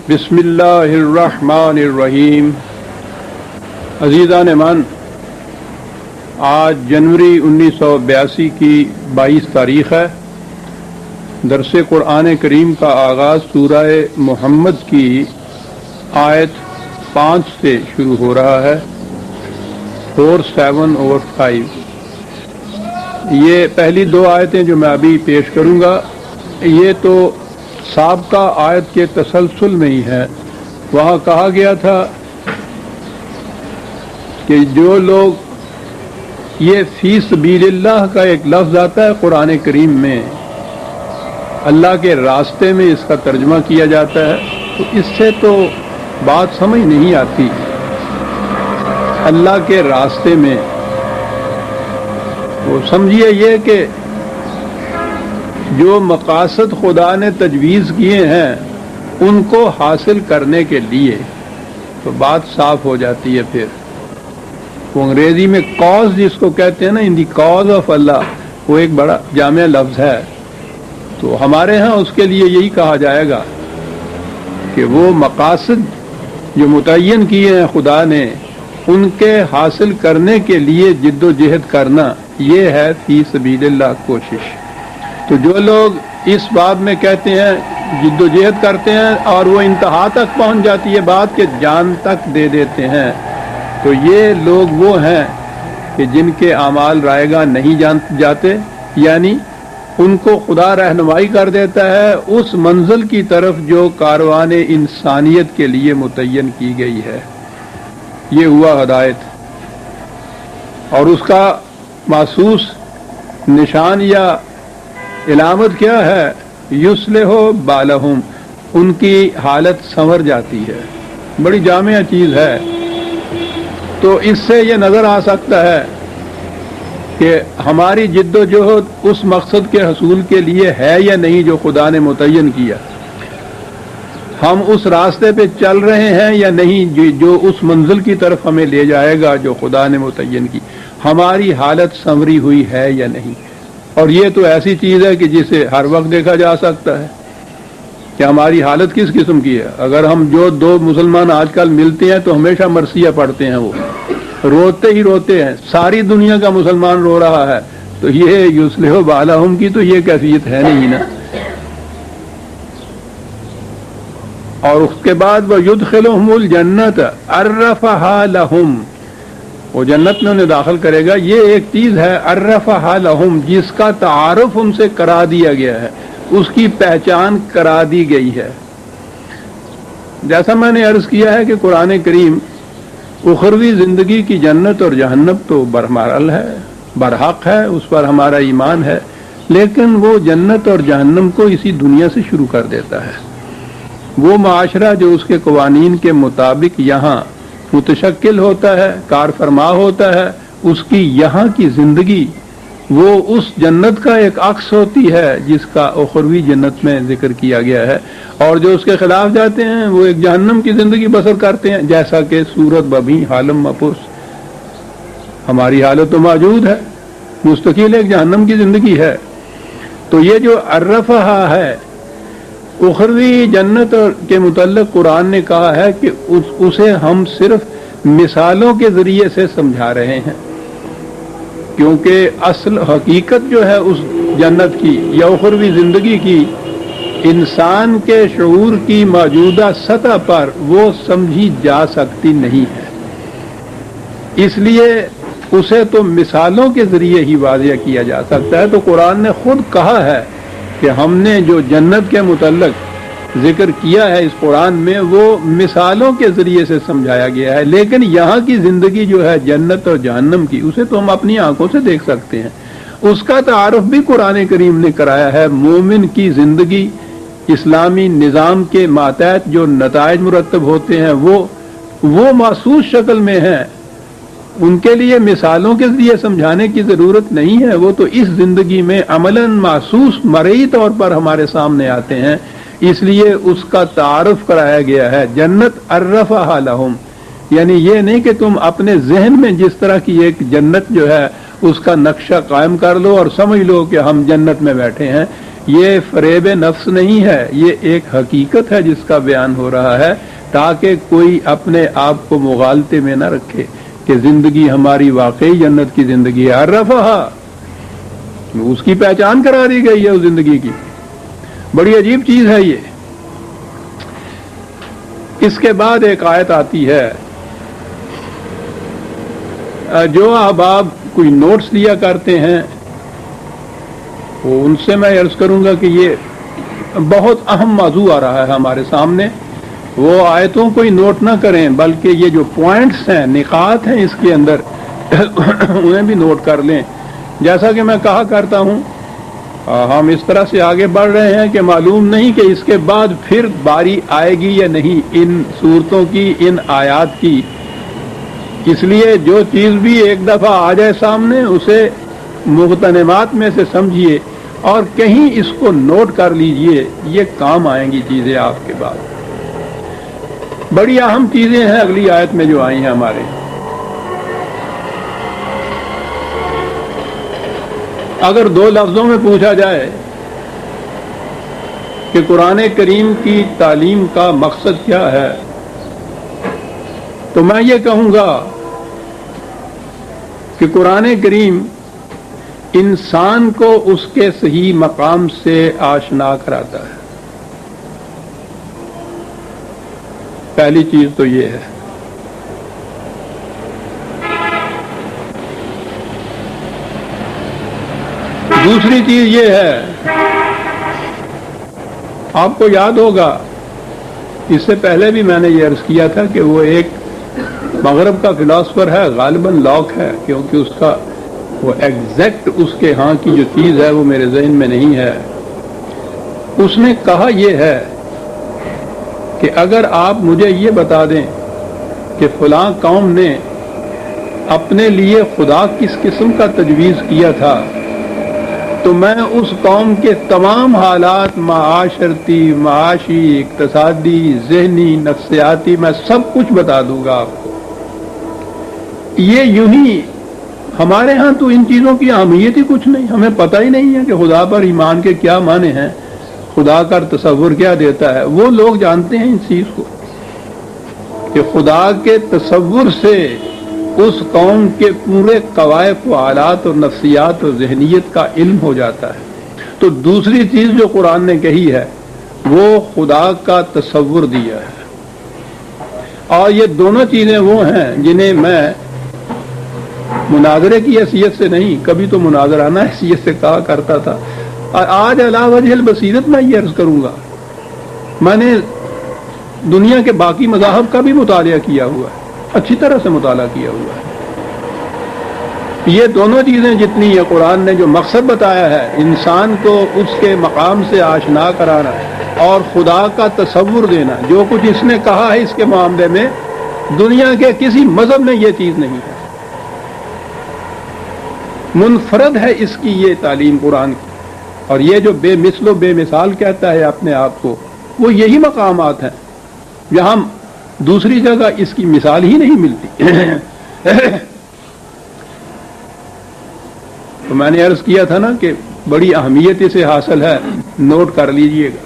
بسم اللہ الرحمن الرحیم۔ عزیزان من، آج جنوری 1982 کی 22 تاریخ ہے۔ درس قرآن کریم کا آغاز سورہ محمد کی آیت 5 سے شروع ہو رہا ہے، 4, 7 اور 5۔ یہ پہلی 2 آیتیں جو میں ابھی پیش کروں گا، یہ تو سابقہ آیت کے تسلسل میں ہی ہے۔ وہاں کہا گیا تھا کہ جو لوگ، یہ فی سبیل اللہ کا ایک لفظ آتا ہے قرآن کریم میں، اللہ کے راستے میں اس کا ترجمہ کیا جاتا ہے، تو اس سے تو بات سمجھ نہیں آتی۔ اللہ کے راستے میں وہ سمجھیے یہ کہ جو مقاصد خدا نے تجویز کیے ہیں ان کو حاصل کرنے کے لیے، تو بات صاف ہو جاتی ہے۔ پھر وہ انگریزی میں کاز جس کو کہتے ہیں نا، ان دی کاز آف اللہ، وہ ایک بڑا جامع لفظ ہے۔ تو ہمارے ہاں اس کے لیے یہی کہا جائے گا کہ وہ مقاصد جو متعین کیے ہیں خدا نے، ان کے حاصل کرنے کے لیے جد و جہد کرنا، یہ ہے فی سبیل اللہ کوشش۔ تو جو لوگ اس باب میں کہتے ہیں، جد و جہد کرتے ہیں، اور وہ انتہا تک پہنچ جاتی ہے بات کہ جان تک دے دیتے ہیں، تو یہ لوگ وہ ہیں کہ جن کے اعمال رائے گاہ نہیں جاتے، یعنی ان کو خدا رہنمائی کر دیتا ہے اس منزل کی طرف جو کاروان انسانیت کے لیے متعین کی گئی ہے۔ یہ ہوا ہدایت، اور اس کا محسوس نشان یا علامت کیا ہے؟ یصلح بالہم، ان کی حالت سنور جاتی ہے۔ بڑی جامع چیز ہے۔ تو اس سے یہ نظر آ سکتا ہے کہ ہماری جد و جہد اس مقصد کے حصول کے لیے ہے یا نہیں جو خدا نے متعین کیا۔ ہم اس راستے پہ چل رہے ہیں یا نہیں جو اس منزل کی طرف ہمیں لے جائے گا جو خدا نے متعین کی۔ ہماری حالت سنوری ہوئی ہے یا نہیں۔ اور یہ تو ایسی چیز ہے کہ جسے ہر وقت دیکھا جا سکتا ہے کہ ہماری حالت کس قسم کی ہے۔ اگر ہم جو 2 مسلمان آج کل ملتے ہیں تو ہمیشہ مرثیہ پڑھتے ہیں، وہ روتے ہی روتے ہیں، ساری دنیا کا مسلمان رو رہا ہے، تو یہ یصلح بالہم کی تو یہ کیفیت ہے نہیں نا۔ اور اس کے بعد وَيُدْخِلُهُمُ الْجَنَّةَ عَرَّفَهَا لَهُمْ، وہ جنت میں انہیں داخل کرے گا۔ یہ ایک چیز ہے عرفہا لہم، جس کا تعارف ان سے کرا دیا گیا ہے، اس کی پہچان کرا دی گئی ہے۔ جیسا میں نے عرض کیا ہے کہ قرآن کریم اخروی زندگی کی جنت اور جہنم تو برمحل ہے، برحق ہے، اس پر ہمارا ایمان ہے، لیکن وہ جنت اور جہنم کو اسی دنیا سے شروع کر دیتا ہے۔ وہ معاشرہ جو اس کے قوانین کے مطابق یہاں متشکل ہوتا ہے، کار فرما ہوتا ہے، اس کی یہاں کی زندگی وہ اس جنت کا ایک عکس ہوتی ہے جس کا اخروی جنت میں ذکر کیا گیا ہے۔ اور جو اس کے خلاف جاتے ہیں وہ ایک جہنم کی زندگی بسر کرتے ہیں، جیسا کہ صورت ببھی حالم مپرس، ہماری حالت تو موجود ہے، مستقل ایک جہنم کی زندگی ہے۔ تو یہ جو عرفہ ہے، اخروی جنت کے متعلق قرآن نے کہا ہے کہ اسے ہم صرف مثالوں کے ذریعے سے سمجھا رہے ہیں، کیونکہ اصل حقیقت جو ہے اس جنت کی یا اخروی زندگی کی، انسان کے شعور کی موجودہ سطح پر وہ سمجھی جا سکتی نہیں ہے۔ اس لیے اسے تو مثالوں کے ذریعے ہی واضح کیا جا سکتا ہے۔ تو قرآن نے خود کہا ہے کہ ہم نے جو جنت کے متعلق ذکر کیا ہے اس قرآن میں، وہ مثالوں کے ذریعے سے سمجھایا گیا ہے، لیکن یہاں کی زندگی جو ہے جنت اور جہنم کی، اسے تو ہم اپنی آنکھوں سے دیکھ سکتے ہیں۔ اس کا تعارف بھی قرآن کریم نے کرایا ہے۔ مومن کی زندگی اسلامی نظام کے ماتحت جو نتائج مرتب ہوتے ہیں وہ محسوس شکل میں ہیں، ان کے لیے مثالوں کے ذریعے سمجھانے کی ضرورت نہیں ہے، وہ تو اس زندگی میں عملاً محسوس مرئی طور پر ہمارے سامنے آتے ہیں۔ اس لیے اس کا تعارف کرایا گیا ہے۔ جنت عرفہا لہم، یعنی یہ نہیں کہ تم اپنے ذہن میں جس طرح کی ایک جنت جو ہے اس کا نقشہ قائم کر لو اور سمجھ لو کہ ہم جنت میں بیٹھے ہیں۔ یہ فریب نفس نہیں ہے، یہ ایک حقیقت ہے جس کا بیان ہو رہا ہے، تاکہ کوئی اپنے آپ کو مغالطے میں نہ رکھے کہ زندگی ہماری واقعی جنت کی زندگی ہے۔ عرفہا، اس کی پہچان کرا دی گئی ہے اس زندگی کی۔ بڑی عجیب چیز ہے یہ۔ اس کے بعد ایک آیت آتی ہے، جو احباب کوئی نوٹس دیا کرتے ہیں وہ ان سے میں عرض کروں گا کہ یہ بہت اہم موضوع آ رہا ہے ہمارے سامنے، وہ آیتوں کو ہی نوٹ نہ کریں بلکہ یہ جو پوائنٹس ہیں، نقاط ہیں اس کے اندر انہیں بھی نوٹ کر لیں۔ جیسا کہ میں کہا کرتا ہوں، ہم اس طرح سے آگے بڑھ رہے ہیں کہ معلوم نہیں کہ اس کے بعد پھر باری آئے گی یا نہیں ان صورتوں کی، ان آیات کی۔ اس لیے جو چیز بھی ایک دفعہ آ جائے سامنے اسے مغتنمات میں سے سمجھیے اور کہیں اس کو نوٹ کر لیجئے، یہ کام آئیں گی چیزیں آپ کے بعد۔ بڑی اہم چیزیں ہیں اگلی آیت میں جو آئی ہیں ہمارے۔ اگر دو لفظوں میں پوچھا جائے کہ قرآن کریم کی تعلیم کا مقصد کیا ہے تو میں یہ کہوں گا کہ قرآن کریم انسان کو اس کے صحیح مقام سے آشنا کراتا ہے۔ پہلی چیز تو یہ ہے۔ دوسری چیز یہ ہے، آپ کو یاد ہوگا اس سے پہلے بھی میں نے یہ عرض کیا تھا کہ وہ ایک مغرب کا فلاسفر ہے، غالباً لاک ہے، کیونکہ اس کا وہ ایگزیکٹ اس کے ہاں کی جو چیز ہے وہ میرے ذہن میں نہیں ہے۔ اس نے کہا یہ ہے کہ اگر آپ مجھے یہ بتا دیں کہ فلاں قوم نے اپنے لیے خدا کس قسم کا تجویز کیا تھا تو میں اس قوم کے تمام حالات، معاشرتی، معاشی، اقتصادی، ذہنی، نفسیاتی، میں سب کچھ بتا دوں گا آپ کو۔ یہ یوں ہی ہمارے ہاں تو ان چیزوں کی اہمیت ہی کچھ نہیں، ہمیں پتہ ہی نہیں ہے کہ خدا پر ایمان کے کیا معنی ہیں، خدا کا تصور کیا دیتا ہے۔ وہ لوگ جانتے ہیں اس چیز کو کہ خدا کے تصور سے اس قوم کے پورے قوائف و حالات اور نفسیات اور ذہنیت کا علم ہو جاتا ہے۔ تو دوسری چیز جو قرآن نے کہی ہے وہ خدا کا تصور دیا ہے، اور یہ دونوں چیزیں وہ ہیں جنہیں میں مناظرے کی حیثیت سے نہیں، کبھی تو مناظرانہ حیثیت سے کہا کرتا تھا، اور آج علی وجہ البصیرت میں یہ عرض کروں گا۔ میں نے دنیا کے باقی مذاہب کا بھی مطالعہ کیا ہوا ہے، اچھی طرح سے مطالعہ کیا ہوا ہے۔ یہ دونوں چیزیں جتنی یہ قرآن نے جو مقصد بتایا ہے، انسان کو اس کے مقام سے آشنا کرانا اور خدا کا تصور دینا، جو کچھ اس نے کہا ہے اس کے معاملے میں دنیا کے کسی مذہب میں یہ چیز نہیں ہے۔ منفرد ہے اس کی یہ تعلیم قرآن کی، اور یہ جو بے مثل و بے مثال کہتا ہے اپنے آپ کو، وہ یہی مقامات ہیں جہاں دوسری جگہ اس کی مثال ہی نہیں ملتی۔ تو میں نے عرض کیا تھا نا کہ بڑی اہمیت اسے حاصل ہے، نوٹ کر لیجئے گا۔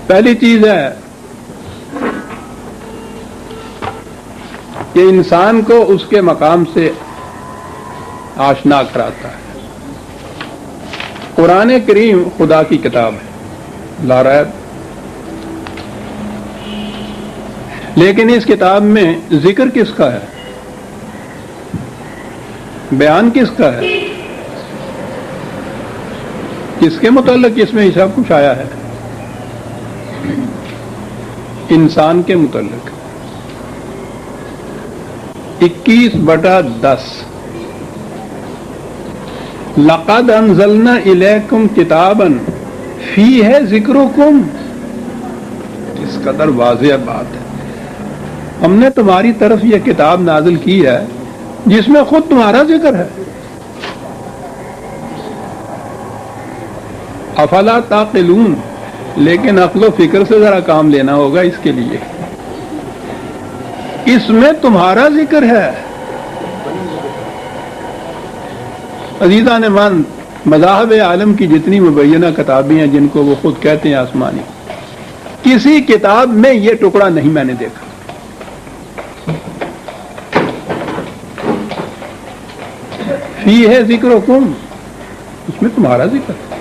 پہلی چیز ہے کہ انسان کو اس کے مقام سے آشنا کراتا ہے۔ قرآن کریم خدا کی کتاب ہے، لا ریب، لیکن اس کتاب میں ذکر کس کا ہے، بیان کس کا ہے، کس کے متعلق اس میں سب کچھ آیا ہے؟ انسان کے متعلق۔ 21/10 لقد انزلنا الیکم کتابا فیہ ذکرکم، اس قدر واضح بات ہے، ہم نے تمہاری طرف یہ کتاب نازل کی ہے جس میں خود تمہارا ذکر ہے۔ افلا تعقلون، لیکن عقل و فکر سے ذرا کام لینا ہوگا اس کے لیے۔ اس میں تمہارا ذکر ہے، عزیزان مان، مذاہب عالم کی جتنی مبینہ کتابیں ہیں جن کو وہ خود کہتے ہیں آسمانی، کسی کتاب میں یہ ٹکڑا نہیں میں نے دیکھا۔ فی ہے ذکرکم، اس میں تمہارا ذکر ہے۔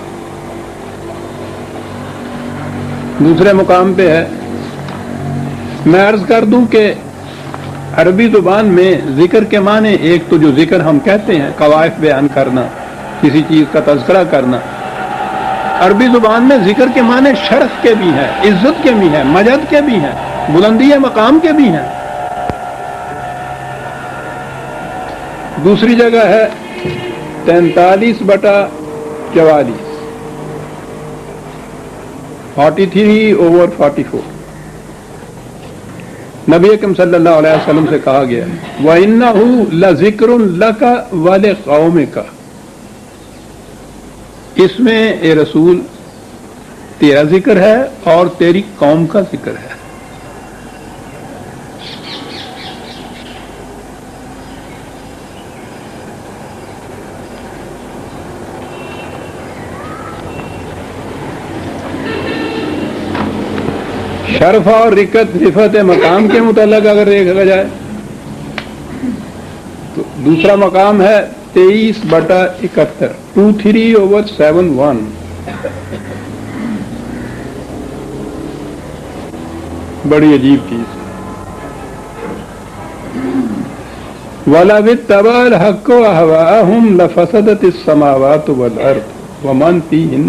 دوسرے مقام پہ ہے، میں عرض کر دوں کہ عربی زبان میں ذکر کے معنی، ایک تو جو ذکر ہم کہتے ہیں قوائف بیان کرنا، کسی چیز کا تذکرہ کرنا، عربی زبان میں ذکر کے معنی شرف کے بھی ہیں، عزت کے بھی ہیں، مجد کے بھی ہیں، بلندی مقام کے بھی ہیں۔ دوسری جگہ ہے 43/44، 43/44، نبی اکرم صلی اللہ علیہ وسلم سے کہا گیا ہے وَإِنَّهُ لَذِكْرٌ لَكَ وَلِقَوْمِكَ، اس میں اے رسول تیرا ذکر ہے اور تیری قوم کا ذکر ہے۔ شرف اور رفت مقام کے متعلق اگر دیکھا جائے تو دوسرا مقام ہے 23/71، 23/71، بڑی عجیب چیز۔ وَلَوِ اتَّبَعَ الْحَقُّ أَهْوَاءَهُمْ لَفَسَدَتِ السَّمَاوَاتُ وَالْأَرْضُ وَمَنْ فِيهِنَّ،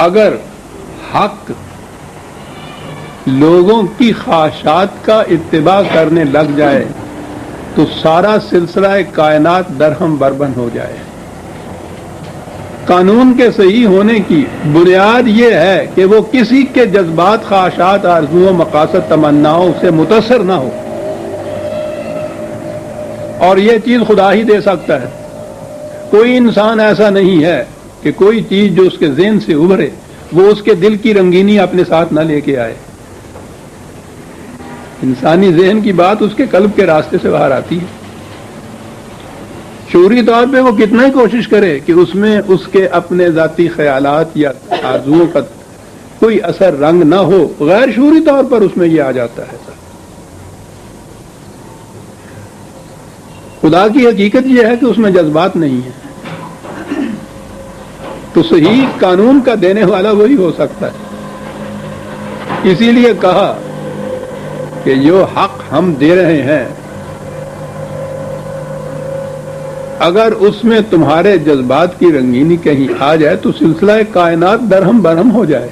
اگر حق لوگوں کی خواہشات کا اتباع کرنے لگ جائے تو سارا سلسلہ کائنات درہم بربن ہو جائے۔ قانون کے صحیح ہونے کی بنیاد یہ ہے کہ وہ کسی کے جذبات، خواہشات، آرزوؤں، مقاصد، تمناؤں سے متاثر نہ ہو، اور یہ چیز خدا ہی دے سکتا ہے۔ کوئی انسان ایسا نہیں ہے کہ کوئی چیز جو اس کے ذہن سے ابھرے وہ اس کے دل کی رنگینی اپنے ساتھ نہ لے کے آئے۔ انسانی ذہن کی بات اس کے قلب کے راستے سے باہر آتی ہے۔ شعوری طور پہ وہ کتنا ہی کوشش کرے کہ اس میں اس کے اپنے ذاتی خیالات یا آرزوؤں کا کوئی اثر رنگ نہ ہو، غیر شعوری طور پر اس میں یہ آ جاتا ہے۔ خدا کی حقیقت یہ ہے کہ اس میں جذبات نہیں ہیں، تو صحیح قانون کا دینے والا وہی ہو سکتا ہے۔ اسی لیے کہا کہ جو حق ہم دے رہے ہیں اگر اس میں تمہارے جذبات کی رنگینی کہیں آ جائے تو سلسلہ کائنات درہم برہم ہو جائے۔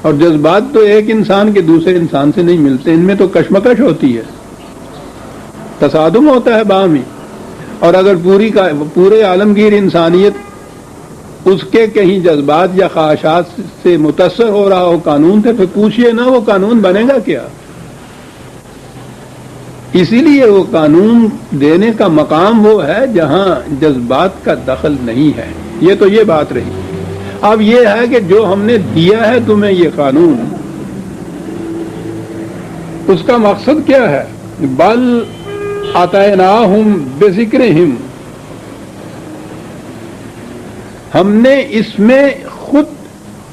اور جذبات تو ایک انسان کے دوسرے انسان سے نہیں ملتے، ان میں تو کشمکش ہوتی ہے، تصادم ہوتا ہے باہمی۔ اور اگر پورے عالمگیر انسانیت اس کے کہیں جذبات یا خواہشات سے متاثر ہو رہا ہو قانون سے، پھر پوچھئے نا وہ قانون بنے گا کیا؟ اسی لیے وہ قانون دینے کا مقام وہ ہے جہاں جذبات کا دخل نہیں ہے۔ یہ تو یہ بات رہی۔ اب یہ ہے کہ جو ہم نے دیا ہے تمہیں یہ قانون، اس کا مقصد کیا ہے؟ بل آتیناہم بذکرہم، ہم نے اس میں خود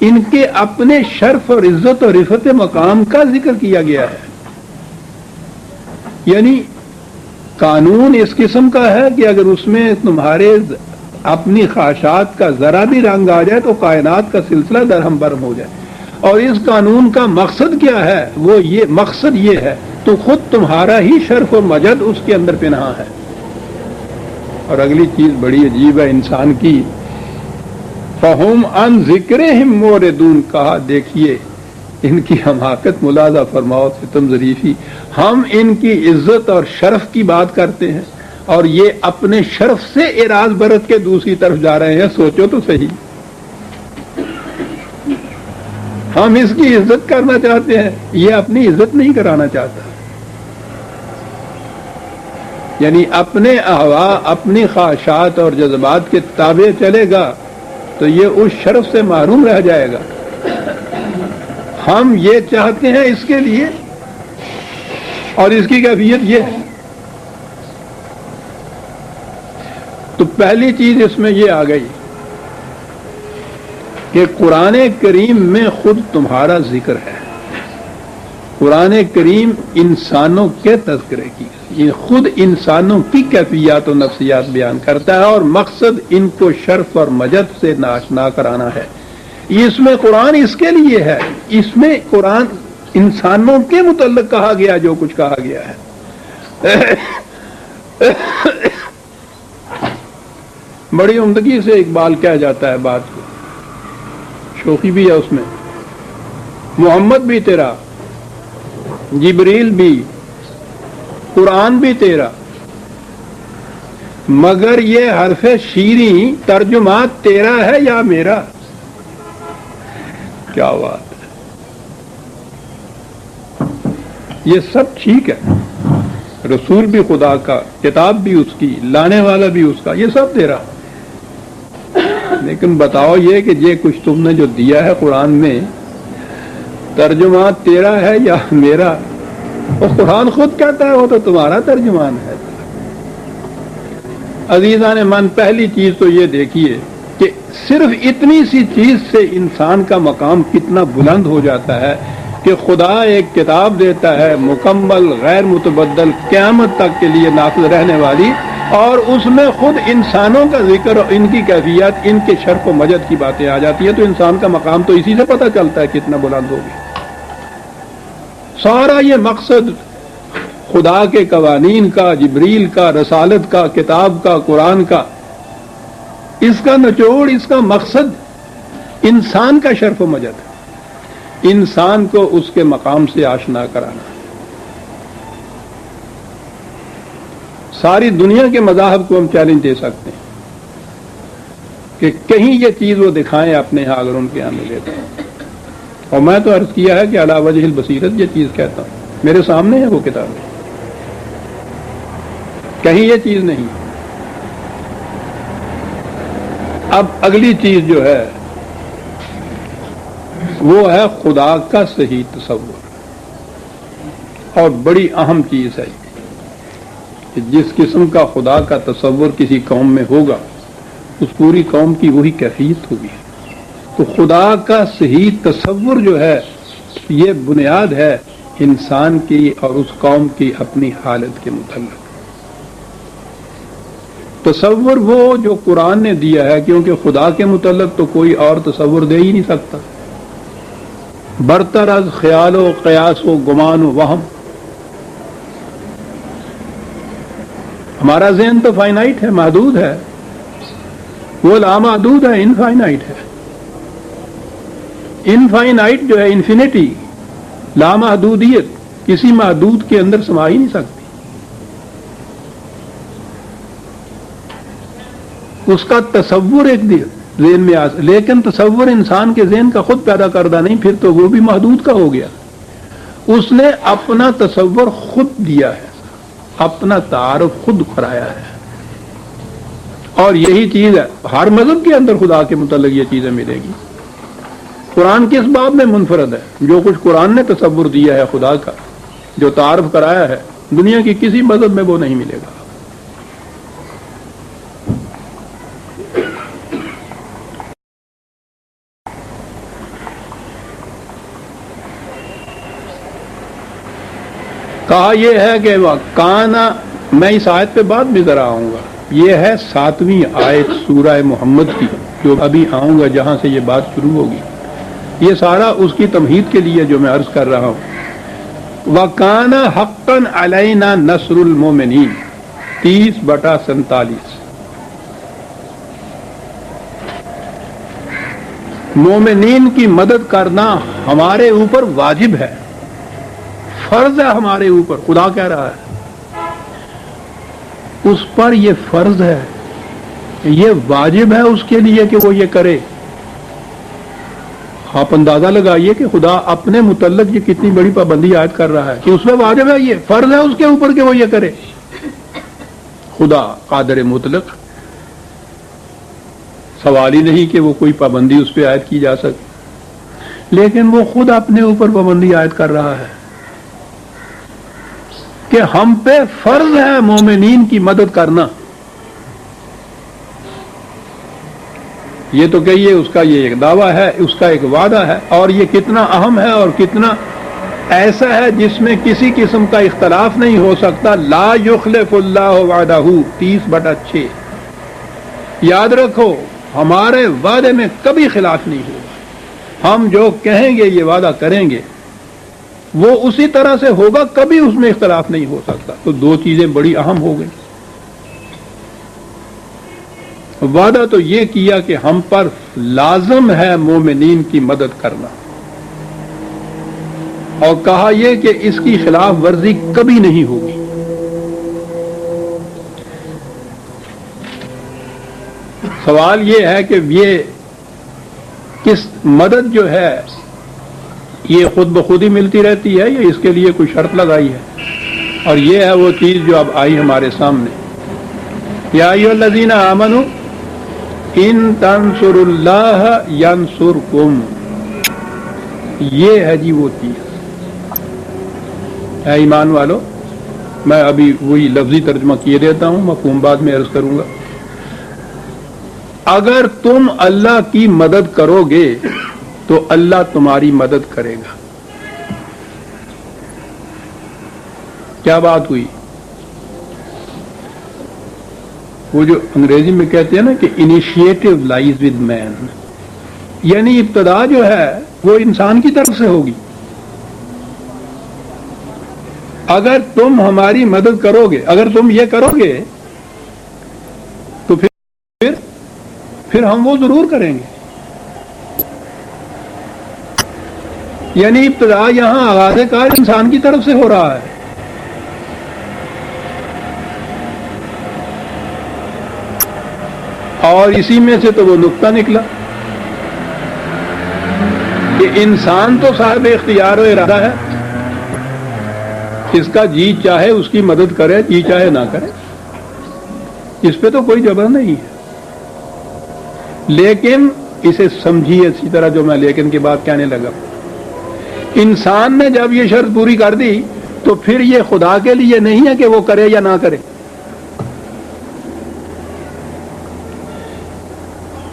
ان کے اپنے شرف اور عزت اور رفت مقام کا ذکر کیا گیا ہے۔ یعنی قانون اس قسم کا ہے کہ اگر اس میں تمہارے اپنی خواہشات کا ذرا بھی رنگ آ جائے تو کائنات کا سلسلہ درہم برہم ہو جائے۔ اور اس قانون کا مقصد کیا ہے؟ وہ یہ مقصد یہ ہے تو خود تمہارا ہی شرف و مجد اس کے اندر پنہاں ہے۔ اور اگلی چیز بڑی عجیب ہے انسان کی، فَهُمْ عَنْ ذِكْرِهِمْ مُعْرِضُونَ، کہا دیکھیے ان کی حماقت ملاحظہ فرماؤ ستم ظریفی، ہم ان کی عزت اور شرف کی بات کرتے ہیں اور یہ اپنے شرف سے اعراض برت کے دوسری طرف جا رہے ہیں۔ سوچو تو صحیح، ہم اس کی عزت کرنا چاہتے ہیں، یہ اپنی عزت نہیں کرانا چاہتا۔ یعنی اپنے احوا، اپنی خواہشات اور جذبات کے تابع چلے گا تو یہ اس شرف سے محروم رہ جائے گا۔ ہم یہ چاہتے ہیں اس کے لیے، اور اس کی کیفیت یہ ہے تو پہلی چیز اس میں یہ آ گئی کہ قرآن کریم میں خود تمہارا ذکر ہے. قرآن کریم انسانوں کے تذکرے کی، یہ خود انسانوں کی کیفیات و نفسیات بیان کرتا ہے، اور مقصد ان کو شرف اور مجد سے ناشنا کرانا ہے. اس میں قرآن اس کے لیے ہے، اس میں قرآن انسانوں کے متعلق کہا گیا جو کچھ کہا گیا ہے. بڑی عمدگی سے اقبال کہہ جاتا ہے بات کو، شوخی بھی ہے اس میں. محمد بھی تیرا، جبریل بھی، قرآن بھی تیرا، مگر یہ حرف شیریں ترجمات تیرا ہے یا میرا. کیا بات ہے، یہ سب ٹھیک ہے، رسول بھی خدا کا، کتاب بھی اس کی، لانے والا بھی اس کا، یہ سب تیرا. لیکن بتاؤ یہ کہ یہ کچھ تم نے جو دیا ہے قرآن میں، ترجمات تیرا ہے یا میرا؟ اور قرآن خود کہتا ہے وہ تو تمہارا ترجمان ہے. عزیزان من، پہلی چیز تو یہ دیکھیے کہ صرف اتنی سی چیز سے انسان کا مقام کتنا بلند ہو جاتا ہے کہ خدا ایک کتاب دیتا ہے مکمل، غیر متبدل، قیامت تک کے لیے نافذ رہنے والی، اور اس میں خود انسانوں کا ذکر اور ان کی کیفیات، ان کے شرف و مجد کی باتیں آ جاتی ہیں. تو انسان کا مقام تو اسی سے پتہ چلتا ہے کتنا بلند ہوگی. سارا یہ مقصد خدا کے قوانین کا، جبریل کا، رسالت کا، کتاب کا، قرآن کا، اس کا نچوڑ، اس کا مقصد انسان کا شرف و مجد، انسان کو اس کے مقام سے آشنا کرانا. ساری دنیا کے مذاہب کو ہم چیلنج دے سکتے ہیں کہ کہیں یہ چیز وہ دکھائیں اپنے ہاں اگر ان کے یہاں ملے تو. اور میں تو عرض کیا ہے کہ علی وجہ البصیرت یہ چیز کہتا ہوں، میرے سامنے ہے وہ کتاب، کہیں یہ چیز نہیں. اب اگلی چیز جو ہے وہ ہے خدا کا صحیح تصور، اور بڑی اہم چیز ہے کہ جس قسم کا خدا کا تصور کسی قوم میں ہوگا اس پوری قوم کی وہی کیفیت ہوگی. تو خدا کا صحیح تصور جو ہے یہ بنیاد ہے انسان کی اور اس قوم کی اپنی حالت کے متعلق. تصور وہ جو قرآن نے دیا ہے، کیونکہ خدا کے متعلق تو کوئی اور تصور دے ہی نہیں سکتا، برتر از خیال و قیاس و گمان و وہم. ہمارا ذہن تو فائنائٹ ہے، محدود ہے، وہ لامحدود ہے، انفائنائٹ ہے. انفائنائٹ جو ہے، انفینٹی، لامحدودیت کسی محدود کے اندر سما ہی نہیں سکتی. اس کا تصور ایک ذہن میں لیکن تصور انسان کے ذہن کا خود پیدا کردہ نہیں، پھر تو وہ بھی محدود کا ہو گیا. اس نے اپنا تصور خود دیا ہے، اپنا تعارف خود کرایا ہے. اور یہی چیز ہے ہر مذہب کے اندر خدا کے متعلق یہ چیزیں ملے گی. قرآن کس باب میں منفرد ہے؟ جو کچھ قرآن نے تصور دیا ہے خدا کا، جو تعارف کرایا ہے، دنیا کی کسی مذہب میں وہ نہیں ملے گا. کہا یہ ہے کہ کانا، میں اس آیت پہ بات بھی ذرا آؤں گا، یہ ہے 7ویں آیت سورہ محمد کی جو ابھی آؤں گا، جہاں سے یہ بات شروع ہوگی. یہ سارا اس کی تمہید کے لیے جو میں عرض کر رہا ہوں. وَكَانَ حَقًّا عَلَيْنَا نَصْرُ الْمُؤْمِنِينَ 30/47. مومنین کی مدد کرنا ہمارے اوپر واجب ہے، فرض ہے ہمارے اوپر. خدا کہہ رہا ہے اس پر یہ فرض ہے، یہ واجب ہے اس کے لیے کہ وہ یہ کرے. آپ اندازہ لگائیے کہ خدا اپنے متعلق یہ کتنی بڑی پابندی عائد کر رہا ہے کہ اس پہ واجب ہے، یہ فرض ہے اس کے اوپر کہ وہ یہ کرے. خدا قادر مطلق، سوال ہی نہیں کہ وہ کوئی پابندی اس پہ عائد کی جا سکے، لیکن وہ خود اپنے اوپر پابندی عائد کر رہا ہے کہ ہم پہ فرض ہے مومنین کی مدد کرنا. یہ تو کہیے اس کا یہ ایک دعویٰ ہے، اس کا ایک وعدہ ہے، اور یہ کتنا اہم ہے اور کتنا ایسا ہے جس میں کسی قسم کا اختلاف نہیں ہو سکتا. لا یخلف اللہ وعدہ 30/6. یاد رکھو ہمارے وعدے میں کبھی خلاف نہیں ہوگا. ہم جو کہیں گے یہ وعدہ کریں گے وہ اسی طرح سے ہوگا، کبھی اس میں اختلاف نہیں ہو سکتا. تو دو چیزیں بڑی اہم ہو گئی. وعدہ تو یہ کیا کہ ہم پر لازم ہے مومنین کی مدد کرنا، اور کہا یہ کہ اس کی خلاف ورزی کبھی نہیں ہوگی. سوال یہ ہے کہ یہ کس مدد جو ہے یہ خود بخود ہی ملتی رہتی ہے یا اس کے لیے کوئی شرط لگائی ہے؟ اور یہ ہے وہ چیز جو اب آئی ہمارے سامنے. یا ایھا الذین آمنوا ان تنصروا اللہ ینصرکم. یہ ہے جی وہ چیز. اے ایمان والو، میں ابھی وہی لفظی ترجمہ کیے دیتا ہوں، مفہوم بعد میں عرض کروں گا. اگر تم اللہ کی مدد کرو گے تو اللہ تمہاری مدد کرے گا. کیا بات ہوئی؟ وہ جو انگریزی میں کہتے ہیں نا کہ انیشیٹو لائز ود مین، یعنی ابتدا جو ہے وہ انسان کی طرف سے ہوگی. اگر تم ہماری مدد کرو گے، اگر تم یہ کرو گے تو پھر ہم وہ ضرور کریں گے. یعنی ابتدا یہاں آغاز کار انسان کی طرف سے ہو رہا ہے. اور اسی میں سے تو وہ نقطہ نکلا کہ انسان تو صاحب اختیار و ارادہ ہے، اس کا جی چاہے اس کی مدد کرے، جی چاہے نہ کرے، اس پہ تو کوئی جبر نہیں ہے. لیکن اسے سمجھیے اسی طرح جو میں لیکن کی بات کہنے لگا. انسان نے جب یہ شرط پوری کر دی تو پھر یہ خدا کے لیے نہیں ہے کہ وہ کرے یا نہ کرے.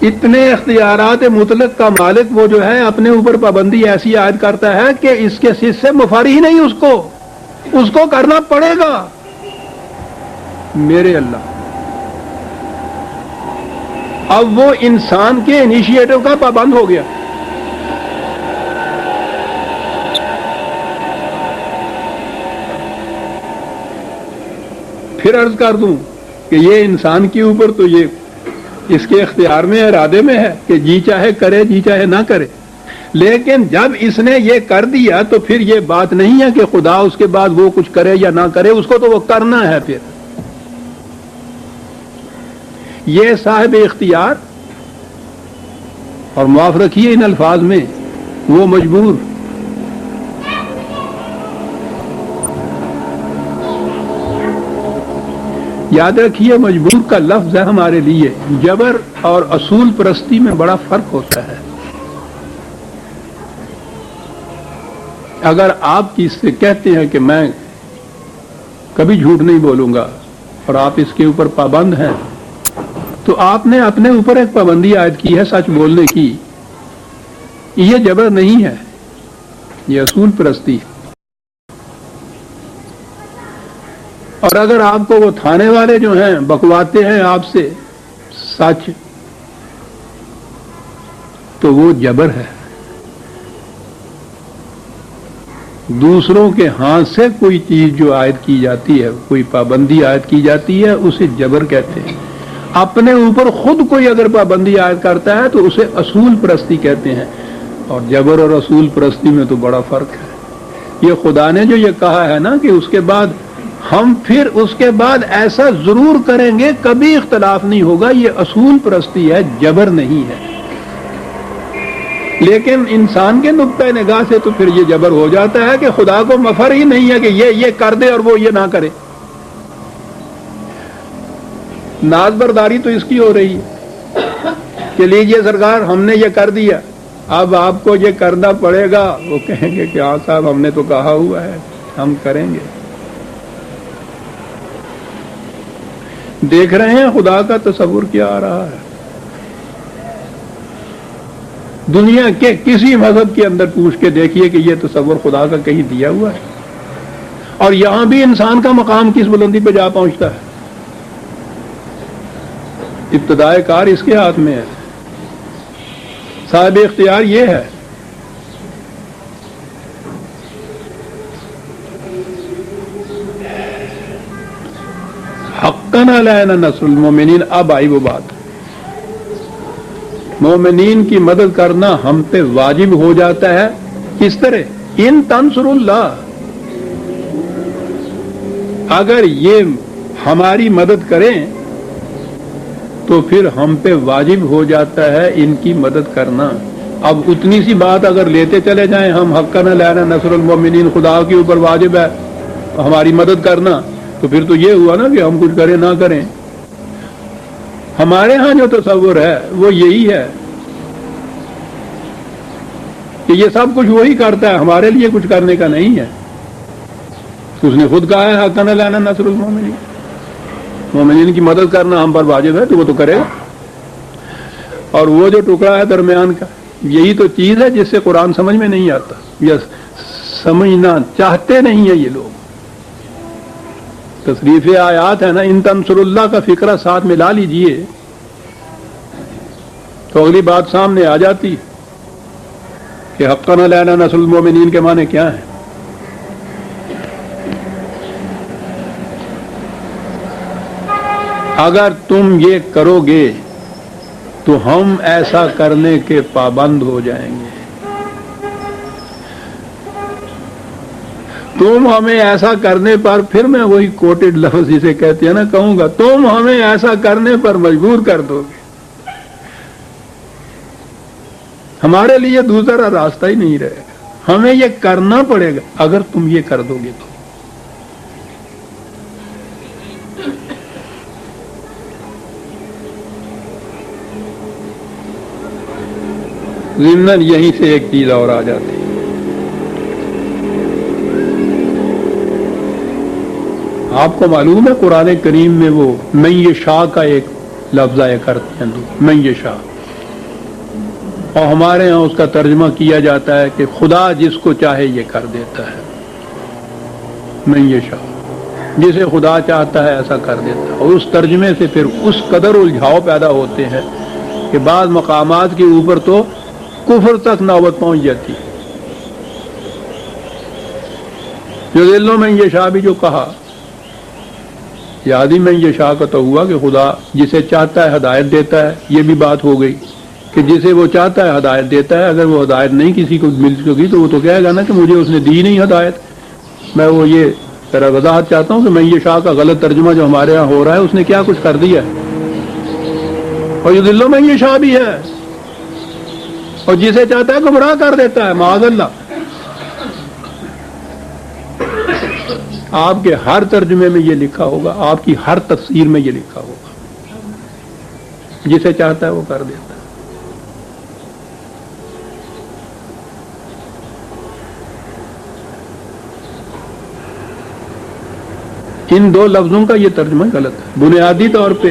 اتنے اختیارات مطلق کا مالک وہ جو ہے اپنے اوپر پابندی ایسی عائد کرتا ہے کہ اس کے سے مفاری ہی نہیں، اس کو کرنا پڑے گا. میرے اللہ، اب وہ انسان کے انیشیٹو کا پابند ہو گیا. پھر عرض کر دوں کہ یہ انسان کے اوپر تو یہ اس کے اختیار میں، ارادے میں ہے کہ جی چاہے کرے، جی چاہے نہ کرے. لیکن جب اس نے یہ کر دیا تو پھر یہ بات نہیں ہے کہ خدا اس کے بعد وہ کچھ کرے یا نہ کرے، اس کو تو وہ کرنا ہے. پھر یہ صاحب اختیار، اور معاف رکھیے ان الفاظ میں، وہ مجبور. یاد رکھیے مجبور کا لفظ ہے ہمارے لیے. جبر اور اصول پرستی میں بڑا فرق ہوتا ہے. اگر آپ کس سے کہتے ہیں کہ میں کبھی جھوٹ نہیں بولوں گا اور آپ اس کے اوپر پابند ہیں، تو آپ نے اپنے اوپر ایک پابندی عائد کی ہے سچ بولنے کی. یہ جبر نہیں ہے، یہ اصول پرستی ہے. اور اگر آپ کو وہ تھانے والے جو ہیں بکواتے ہیں آپ سے سچ، تو وہ جبر ہے. دوسروں کے ہاتھ سے کوئی چیز جو عائد کی جاتی ہے، کوئی پابندی عائد کی جاتی ہے، اسے جبر کہتے ہیں. اپنے اوپر خود کوئی اگر پابندی عائد کرتا ہے تو اسے اصول پرستی کہتے ہیں. اور جبر اور اصول پرستی میں تو بڑا فرق ہے. یہ خدا نے جو یہ کہا ہے نا کہ اس کے بعد ہم پھر اس کے بعد ایسا ضرور کریں گے، کبھی اختلاف نہیں ہوگا، یہ اصول پرستی ہے، جبر نہیں ہے. لیکن انسان کے نقطۂ نگاہ سے تو پھر یہ جبر ہو جاتا ہے کہ خدا کو مفر ہی نہیں ہے کہ یہ کر دے اور وہ یہ نہ کرے. ناز برداری تو اس کی ہو رہی ہے کہ لیجئے سرکار ہم نے یہ کر دیا، اب آپ کو یہ کرنا پڑے گا. وہ کہیں گے کہ ہاں صاحب ہم نے تو کہا ہوا ہے، ہم کریں گے. دیکھ رہے ہیں خدا کا تصور کیا آ رہا ہے. دنیا کے کسی مذہب کے اندر پوچھ کے دیکھیے کہ یہ تصور خدا کا کہیں دیا ہوا ہے؟ اور یہاں بھی انسان کا مقام کس بلندی پہ جا پہنچتا ہے؟ ابتدائے کار اس کے ہاتھ میں ہے، صاحب اختیار یہ ہے۔ حقاً علینا نصر المومنین، اب آئی وہ بات، مومنین کی مدد کرنا ہم پہ واجب ہو جاتا ہے۔ کس طرح؟ ان تنصر اللہ، اگر یہ ہماری مدد کریں تو پھر ہم پہ واجب ہو جاتا ہے ان کی مدد کرنا۔ اب اتنی سی بات اگر لیتے چلے جائیں ہم، حقاً علینا نصر المومنین، خدا کے اوپر واجب ہے ہماری مدد کرنا، تو پھر تو یہ ہوا نا کہ ہم کچھ کریں نہ کریں۔ ہمارے ہاں جو تصور ہے وہ یہی ہے کہ یہ سب کچھ وہی کرتا ہے، ہمارے لیے کچھ کرنے کا نہیں ہے۔ اس نے خود کہا ہے حقاً علینا نصر المومنین، مومنین کی مدد کرنا ہم پر واجب ہے، تو وہ تو کرے گا۔ اور وہ جو ٹکڑا ہے درمیان کا، یہی تو چیز ہے جس سے قرآن سمجھ میں نہیں آتا، یا سمجھنا چاہتے نہیں ہیں یہ لوگ۔ تصریف آیات ہے نا، ان تنصر اللہ کا فکرہ ساتھ ملا لیجئے تو اگلی بات سامنے آ جاتی کہ حقاً علینا نصر المومنین کے معنی کیا ہیں۔ اگر تم یہ کرو گے تو ہم ایسا کرنے کے پابند ہو جائیں گے، تم ہمیں ایسا کرنے پر، پھر میں وہی کوٹڈ لفظ جسے کہتے ہیں نا کہوں گا، تم ہمیں ایسا کرنے پر مجبور کر دو گے، ہمارے لیے دوسرا راستہ ہی نہیں رہے گا، ہمیں یہ کرنا پڑے گا اگر تم یہ کر دو گے تو۔ ضمناً یہیں سے ایک چیز اور آ جاتی ہے، آپ کو معلوم ہے قرآن کریم میں وہ من یشاء کا ایک لفظ آیا کرتے ہیں، من یشاء، اور ہمارے ہاں اس کا ترجمہ کیا جاتا ہے کہ خدا جس کو چاہے یہ کر دیتا ہے، من یشاء، جسے خدا چاہتا ہے ایسا کر دیتا ہے۔ اور اس ترجمے سے پھر اس قدر الجھاؤ پیدا ہوتے ہیں کہ بعض مقامات کے اوپر تو کفر تک نوبت پہنچ جاتی ہے۔ جو دلوں میں یشاء بھی جو کہا، یادی میں یشاء کا تو ہوا کہ خدا جسے چاہتا ہے ہدایت دیتا ہے، یہ بھی بات ہو گئی کہ جسے وہ چاہتا ہے ہدایت دیتا ہے۔ اگر وہ ہدایت نہیں کسی کو مل سکی تو وہ تو کہے گا نا کہ مجھے اس نے دی نہیں ہدایت۔ میں وہ یہ ذرا وضاحت چاہتا ہوں کہ میں یشاء کا غلط ترجمہ جو ہمارے ہاں ہو رہا ہے اس نے کیا کچھ کر دیا ہے۔ اور یہ دلوں میں یشاء بھی ہے، اور جسے چاہتا ہے گمراہ کر دیتا ہے، معاذ اللہ۔ آپ کے ہر ترجمے میں یہ لکھا ہوگا، آپ کی ہر تفسیر میں یہ لکھا ہوگا، جسے چاہتا ہے وہ کر دیتا ہے۔ ان دو لفظوں کا یہ ترجمہ غلط ہے بنیادی طور پہ۔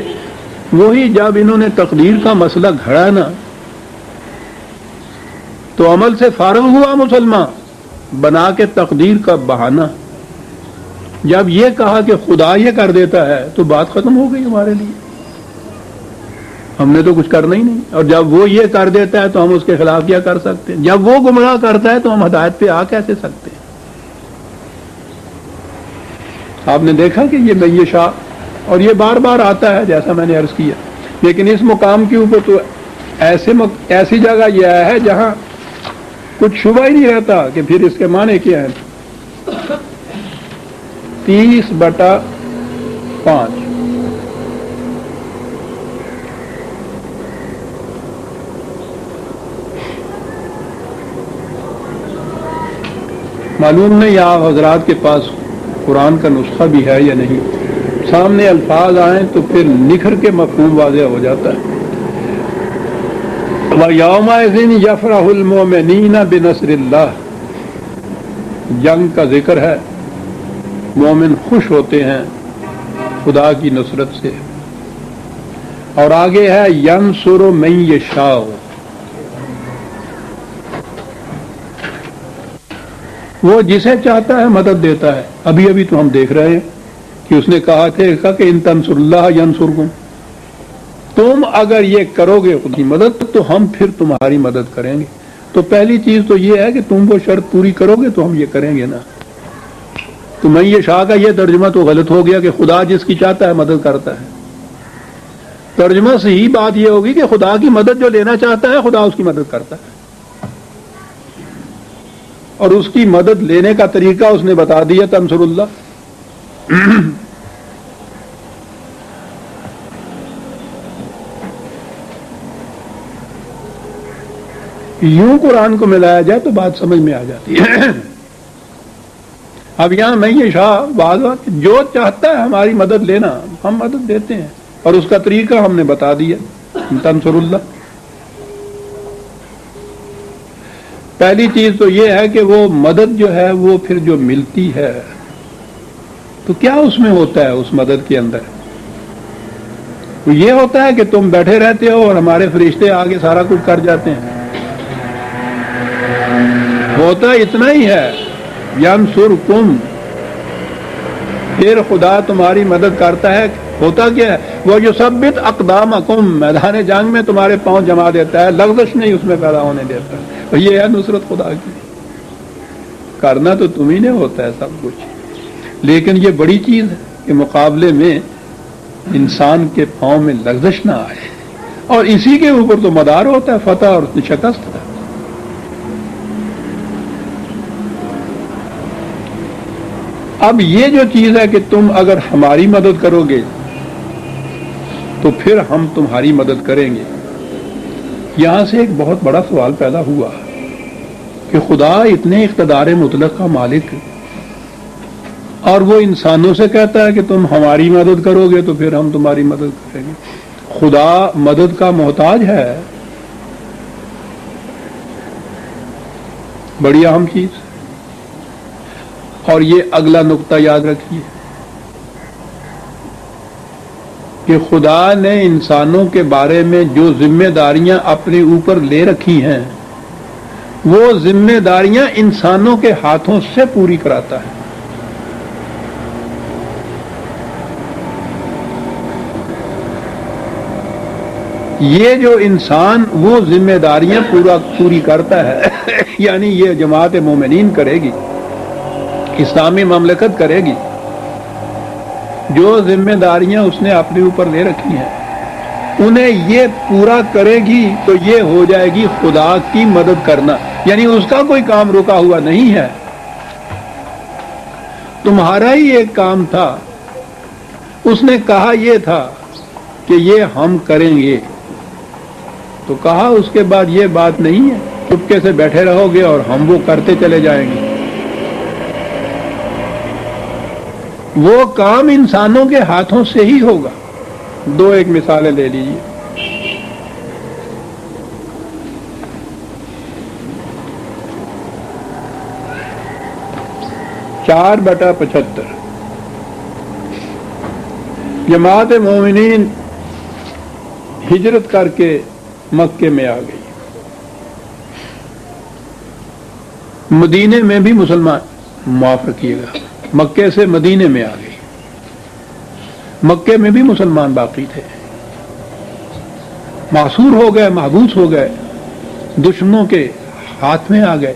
وہی جب انہوں نے تقدیر کا مسئلہ گھڑا نا تو عمل سے فارغ ہوا مسلمان، بنا کے تقدیر کا بہانہ۔ جب یہ کہا کہ خدا یہ کر دیتا ہے تو بات ختم ہو گئی ہمارے لیے، ہم نے تو کچھ کرنا ہی نہیں۔ اور جب وہ یہ کر دیتا ہے تو ہم اس کے خلاف کیا کر سکتے ہیں؟ جب وہ گمراہ کرتا ہے تو ہم ہدایت پہ آ کیسے سکتے ہیں؟ آپ نے دیکھا کہ یہ من یشاء، اور یہ بار بار آتا ہے جیسا میں نے عرض کیا، لیکن اس مقام کے اوپر تو ایسی جگہ یہ آیا ہے جہاں کچھ شبہ ہی نہیں رہتا کہ پھر اس کے معنی کیا ہیں۔ 30/5 معلوم نہیں آپ حضرات کے پاس قرآن کا نسخہ بھی ہے یا نہیں، سامنے الفاظ آئیں تو پھر نکھر کے مفہوم واضح ہو جاتا ہے۔ وَيَوْمَئِذٍ يَفْرَحُ الْمُؤْمِنِينَ بِنَصْرِ اللَّهِ، جنگ کا ذکر ہے، مومن خوش ہوتے ہیں خدا کی نصرت سے۔ اور آگے ہے يَنْصُرُ مَن يَشَاءُ، وہ جسے چاہتا ہے مدد دیتا ہے. ابھی ابھی تو ہم دیکھ رہے ہیں کہ اس نے کہا تھا کہ ان تنصر اللہ ینصرکم، تم اگر یہ کرو گے خود کی مدد تو ہم پھر تمہاری مدد کریں گے. تو پہلی چیز تو یہ ہے کہ تم وہ شرط پوری کرو گے تو ہم یہ کریں گے نا. تو میں یہ شاہ کا یہ ترجمہ تو غلط ہو گیا کہ خدا جس کی چاہتا ہے مدد کرتا ہے. ترجمہ صحیح بات یہ ہوگی کہ خدا کی مدد جو لینا چاہتا ہے خدا اس کی مدد کرتا ہے، اور اس کی مدد لینے کا طریقہ اس نے بتا دیا تنصر اللہ. یوں قرآن کو ملایا جائے تو بات سمجھ میں آ جاتی ہے. اب یہاں میں یہ شاہ بعض وقت جو چاہتا ہے ہماری مدد لینا ہم مدد دیتے ہیں، اور اس کا طریقہ ہم نے بتا دیا تنصر اللہ. پہلی چیز تو یہ ہے کہ وہ مدد جو ہے وہ پھر جو ملتی ہے تو کیا اس میں ہوتا ہے، اس مدد کے اندر وہ یہ ہوتا ہے کہ تم بیٹھے رہتے ہو اور ہمارے فرشتے آگے سارا کچھ کر جاتے ہیں. ہوتا اتنا ہی ہے ینصرکم، پھر خدا تمہاری مدد کرتا ہے. ہوتا کیا ہے، وہ یثبت اقدامکم، میدان جنگ میں تمہارے پاؤں جما دیتا ہے، لغزش نہیں اس میں پیدا ہونے دیتا. اور یہ ہے نصرت خدا کی. کرنا تو تمہیں نے ہوتا ہے سب کچھ، لیکن یہ بڑی چیز ہے کہ مقابلے میں انسان کے پاؤں میں لغزش نہ آئے، اور اسی کے اوپر تو مدار ہوتا ہے فتح اور شکست کا. اب یہ جو چیز ہے کہ تم اگر ہماری مدد کرو گے تو پھر ہم تمہاری مدد کریں گے. یہاں سے ایک بہت بڑا سوال پیدا ہوا کہ خدا اتنے اقتدار مطلق کا مالک اور وہ انسانوں سے کہتا ہے کہ تم ہماری مدد کرو گے تو پھر ہم تمہاری مدد کریں گے. خدا مدد کا محتاج ہے، بڑی اہم چیز. اور یہ اگلا نقطہ یاد رکھیے کہ خدا نے انسانوں کے بارے میں جو ذمہ داریاں اپنے اوپر لے رکھی ہیں وہ ذمہ داریاں انسانوں کے ہاتھوں سے پوری کراتا ہے. یہ جو انسان وہ ذمہ داریاں پوری کرتا ہے یعنی یہ جماعت مومنین کرے گی، اسلامی مملکت کرے گی، جو ذمہ داریاں اس نے اپنے اوپر لے رکھی ہیں انہیں یہ پورا کرے گی تو یہ ہو جائے گی خدا کی مدد کرنا. یعنی اس کا کوئی کام رکا ہوا نہیں ہے، تمہارا ہی ایک کام تھا. اس نے کہا یہ تھا کہ یہ ہم کریں گے تو کہا اس کے بعد یہ بات نہیں ہے چپکے سے بیٹھے رہو گے اور ہم وہ کرتے چلے جائیں گے. وہ کام انسانوں کے ہاتھوں سے ہی ہوگا. دو ایک مثالیں لے لیجیے. 4/75 جماعت مومنین ہجرت کر کے مکے میں آ گئی. مدینے میں بھی مسلمان، معاف رکھیے گا، مکے سے مدینے میں آ گئی. مکے میں بھی مسلمان باقی تھے، معصور ہو گئے، محبوس ہو گئے، دشمنوں کے ہاتھ میں آ گئے.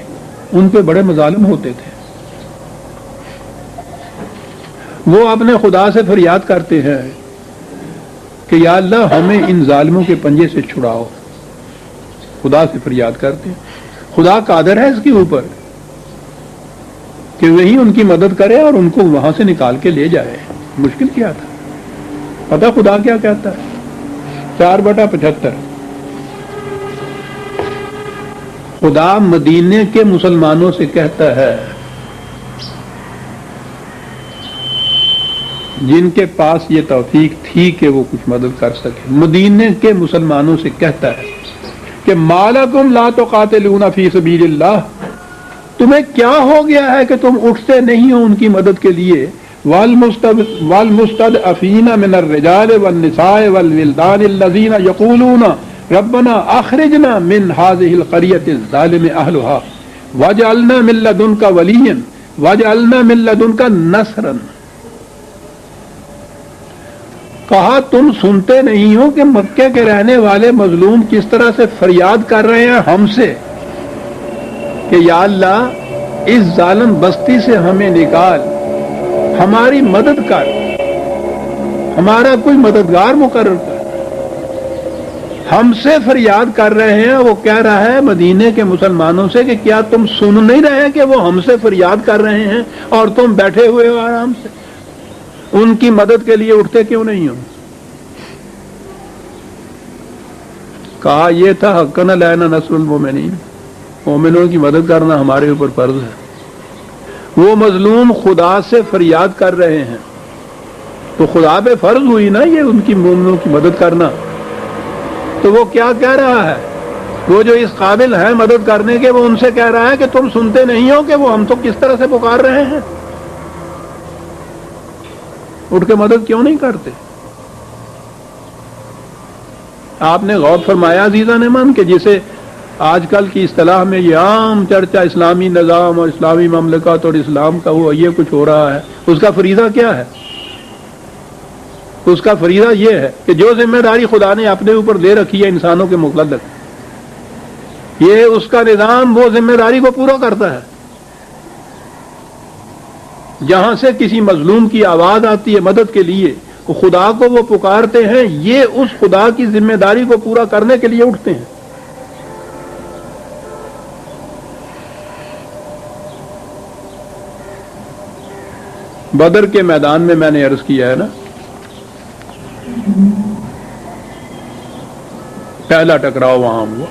ان پہ بڑے مظالم ہوتے تھے. وہ اپنے خدا سے فریاد کرتے ہیں کہ یا اللہ ہمیں ان ظالموں کے پنجے سے چھڑاؤ. خدا سے فریاد کرتے ہیں. خدا قادر ہے اس کے اوپر کہ وہی ان کی مدد کرے اور ان کو وہاں سے نکال کے لے جائے. مشکل کیا تھا؟ پتہ خدا کیا کہتا ہے؟ 4/75 خدا مدینے کے مسلمانوں سے کہتا ہے جن کے پاس یہ توفیق تھی کہ وہ کچھ مدد کر سکے. مدینے کے مسلمانوں سے کہتا ہے کہ مالکم لا تقاتلون فی سبیل اللہ، تمہیں کیا ہو گیا ہے کہ تم اٹھتے نہیں ہو ان کی مدد کے لیے. والمستضعفین من الرجال والنساء والولدان الذین یقولون ربنا اخرجنا من هذه القرية الظالم اهلها وجعلنا من لدنک ولیا وجعلنا من لدنک نصرا. کہا تم سنتے نہیں ہو کہ مکے کے رہنے والے مظلوم کس طرح سے فریاد کر رہے ہیں ہم سے کہ یا اللہ اس ظالم بستی سے ہمیں نکال، ہماری مدد کر، ہمارا کوئی مددگار مقرر کر. ہم سے فریاد کر رہے ہیں. وہ کہہ رہا ہے مدینے کے مسلمانوں سے کہ کیا تم سن نہیں رہے کہ وہ ہم سے فریاد کر رہے ہیں اور تم بیٹھے ہوئے ہو آرام سے؟ ان کی مدد کے لیے اٹھتے کیوں نہیں ہو؟ کہا یہ تھا حقنا علینا نصر المومنین، مومنوں کی مدد کرنا ہمارے اوپر فرض ہے. وہ مظلوم خدا سے فریاد کر رہے ہیں تو خدا پہ فرض ہوئی نا یہ ان کی مومنوں کی مدد کرنا. تو وہ کیا کہہ رہا ہے؟ وہ جو اس قابل ہے مدد کرنے کے، وہ ان سے کہہ رہا ہے کہ تم سنتے نہیں ہو کہ وہ ہم تو کس طرح سے پکار رہے ہیں، اٹھ کے مدد کیوں نہیں کرتے؟ آپ نے غور فرمایا عزیزان ایمان کہ جسے آج کل کی اصطلاح میں یہ عام چرچا اسلامی نظام اور اسلامی مملکت اور اسلام کا وہ یہ کچھ ہو رہا ہے، اس کا فریضہ کیا ہے؟ اس کا فریضہ یہ ہے کہ جو ذمہ داری خدا نے اپنے اوپر دے رکھی ہے انسانوں کے متعلق، یہ اس کا نظام وہ ذمہ داری کو پورا کرتا ہے. جہاں سے کسی مظلوم کی آواز آتی ہے مدد کے لیے، وہ خدا کو وہ پکارتے ہیں، یہ اس خدا کی ذمہ داری کو پورا کرنے کے لیے اٹھتے ہیں. بدر کے میدان میں میں نے عرض کیا ہے نا، پہلا ٹکراؤ وہاں ہوا.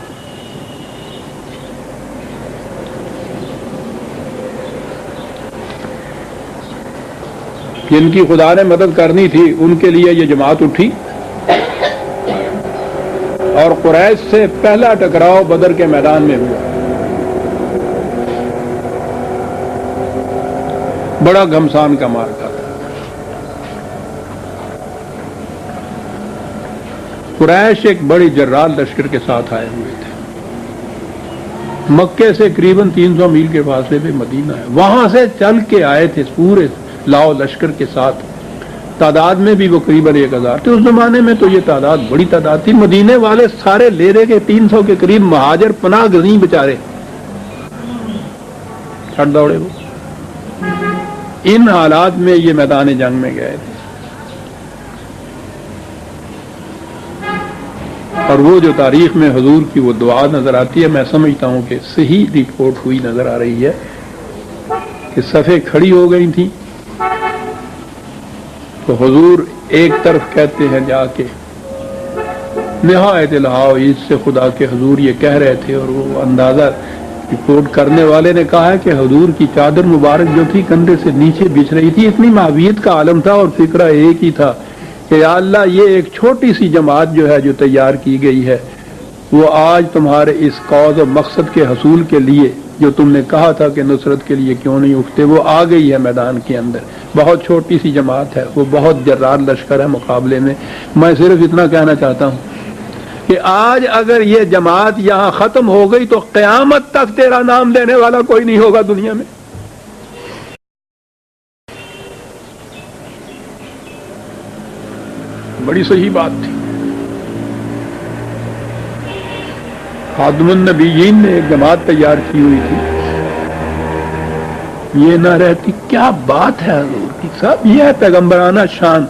جن کی خدا نے مدد کرنی تھی ان کے لیے یہ جماعت اٹھی اور قریش سے پہلا ٹکراؤ بدر کے میدان میں ہوا. بڑا گھمسان کا مارکا تھا. قریش ایک بڑی جرار لشکر کے ساتھ آئے ہوئے تھے. مکے سے قریباً 300 میل کے فاصلے پہ مدینہ ہے، وہاں سے چل کے آئے تھے پورے لاؤ لشکر کے ساتھ. تعداد میں بھی وہ قریباً 1000 تھے. اس زمانے میں تو یہ تعداد بڑی تعداد تھی. مدینے والے سارے لے رہے کے 300 کے قریب مہاجر پناہ گزین بیچارے چھٹ دوڑے. وہ ان حالات میں یہ میدان جنگ میں گئے تھے. اور وہ جو تاریخ میں حضور کی وہ دعا نظر آتی ہے، میں سمجھتا ہوں کہ صحیح رپورٹ ہوئی نظر آ رہی ہے کہ صفیں کھڑی ہو گئی تھیں تو حضور ایک طرف کہتے ہیں جا کے نہایت الہاؤ اس سے خدا کے حضور یہ کہہ رہے تھے. اور وہ اندازہ رپورٹ کرنے والے نے کہا ہے کہ حضور کی چادر مبارک جو تھی کندھے سے نیچے بچھ رہی تھی. اتنی معاویت کا عالم تھا اور فکرہ ایک ہی تھا کہ یا اللہ یہ ایک چھوٹی سی جماعت جو ہے جو تیار کی گئی ہے وہ آج تمہارے اس قوس و مقصد کے حصول کے لیے جو تم نے کہا تھا کہ نصرت کے لیے کیوں نہیں اٹھتے، وہ آ گئی ہے میدان کے اندر. بہت چھوٹی سی جماعت ہے، وہ بہت جرار لشکر ہے مقابلے میں. میں صرف اتنا کہنا چاہتا ہوں کہ آج اگر یہ جماعت یہاں ختم ہو گئی تو قیامت تک تیرا نام لینے والا کوئی نہیں ہوگا دنیا میں. بڑی صحیح بات تھی. خاتم النبیین نے ایک جماعت تیار کی ہوئی تھی، یہ نہ رہتی. کیا بات ہے حضور کی صاحب، یہ ہے پیغمبرانہ شان.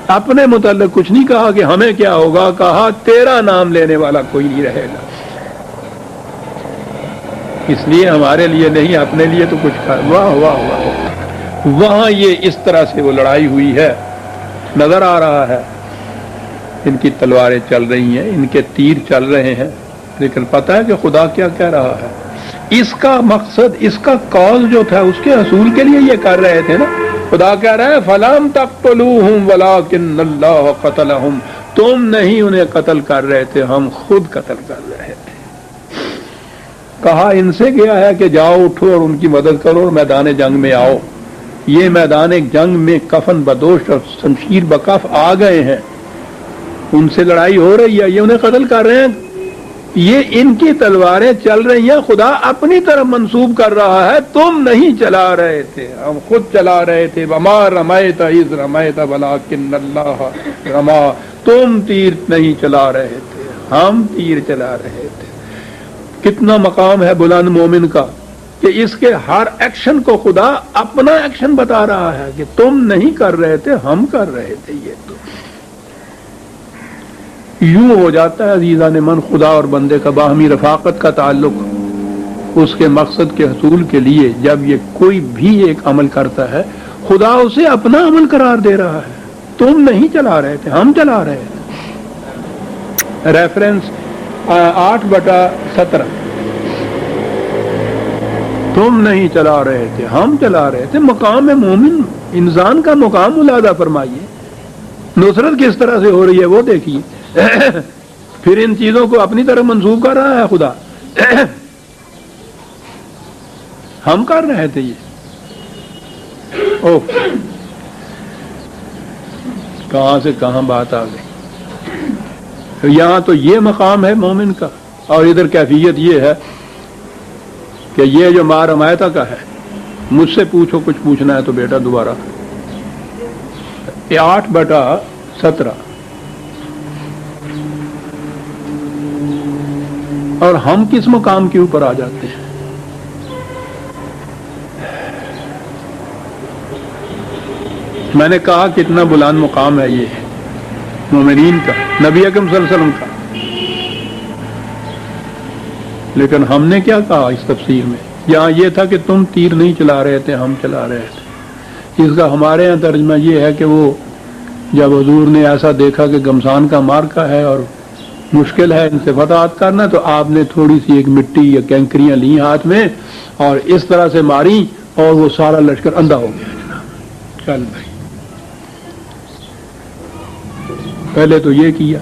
اپنے متعلق کچھ نہیں کہا کہ ہمیں کیا ہوگا، کہا تیرا نام لینے والا کوئی نہیں رہے گا. اس لیے ہمارے لیے نہیں، اپنے لیے تو کچھ کہا. واہ واہ واہ. وہاں یہ اس طرح سے وہ لڑائی ہوئی ہے، نظر آ رہا ہے. ان کی تلواریں چل رہی ہیں، ان کے تیر چل رہے ہیں، لیکن پتہ ہے کہ خدا کیا کہہ رہا ہے. اس کا مقصد، اس کا کاز جو تھا اس کے حصول کے لیے یہ کر رہے تھے نا. خدا کہہ رہا ہے فَلَمْ تَقْتُلُوهُمْ وَلَٰكِنَّ اللَّهَ قَتَلَهُمْ. تم نہیں انہیں قتل کر رہے تھے، ہم خود قتل کر رہے تھے. کہا ان سے گیا ہے کہ جاؤ اٹھو اور ان کی مدد کرو اور میدان جنگ میں آؤ. یہ میدان جنگ میں کفن بدوش اور شمشیر بکف آ گئے ہیں، ان سے لڑائی ہو رہی ہے، یہ انہیں قتل کر رہے ہیں. یہ ان کی تلواریں چل رہی ہیں، خدا اپنی طرف منسوب کر رہا ہے، تم نہیں چلا رہے تھے، ہم خود چلا رہے تھے۔ وما رمیت اذ رمیت ولکن اللہ رما، تم تیر نہیں چلا رہے تھے، ہم تیر چلا رہے تھے۔ کتنا مقام ہے بلند مومن کا کہ اس کے ہر ایکشن کو خدا اپنا ایکشن بتا رہا ہے کہ تم نہیں کر رہے تھے، ہم کر رہے تھے۔ یہ تو یوں ہو جاتا ہے عزیزان من خدا اور بندے کا باہمی رفاقت کا تعلق اس کے مقصد کے حصول کے لیے۔ جب یہ کوئی بھی ایک عمل کرتا ہے، خدا اسے اپنا عمل قرار دے رہا ہے، تم نہیں چلا رہے تھے، ہم چلا رہے تھے۔ ریفرنس 8/17، تم نہیں چلا رہے تھے، ہم چلا رہے تھے۔ مقام مومن انسان کا مقام ملاحظہ فرمائیے، نصرت کس طرح سے ہو رہی ہے وہ دیکھیے۔ پھر ان چیزوں کو اپنی طرف منسوب کر رہا ہے خدا، ہم کر رہے تھے یہ۔ کہاں سے کہاں بات آ گئی۔ یہاں تو یہ مقام ہے مومن کا، اور ادھر کیفیت یہ ہے کہ یہ جو ما رمیتہ کا ہے، مجھ سے پوچھو کچھ پوچھنا ہے تو بیٹا دوبارہ۔ 8/17، اور ہم کس مقام کے اوپر آ جاتے ہیں؟ میں نے کہا کتنا بلند مقام ہے یہ مومنین کا، نبی اکرم صلی اللہ علیہ وسلم کا، لیکن ہم نے کیا کہا اس تفسیر میں؟ یہاں یہ تھا کہ تم تیر نہیں چلا رہے تھے، ہم چلا رہے تھے۔ اس کا ہمارے یہاں ترجمہ یہ ہے کہ وہ جب حضور نے ایسا دیکھا کہ گمسان کا مارکا ہے اور مشکل ہے ان سے فتحات کرنا، تو آپ نے تھوڑی سی ایک مٹی یا کینکریاں لی ہاتھ میں اور اس طرح سے ماری اور وہ سارا لشکر اندھا ہو گیا۔ جناب چل بھائی، پہلے تو یہ کیا،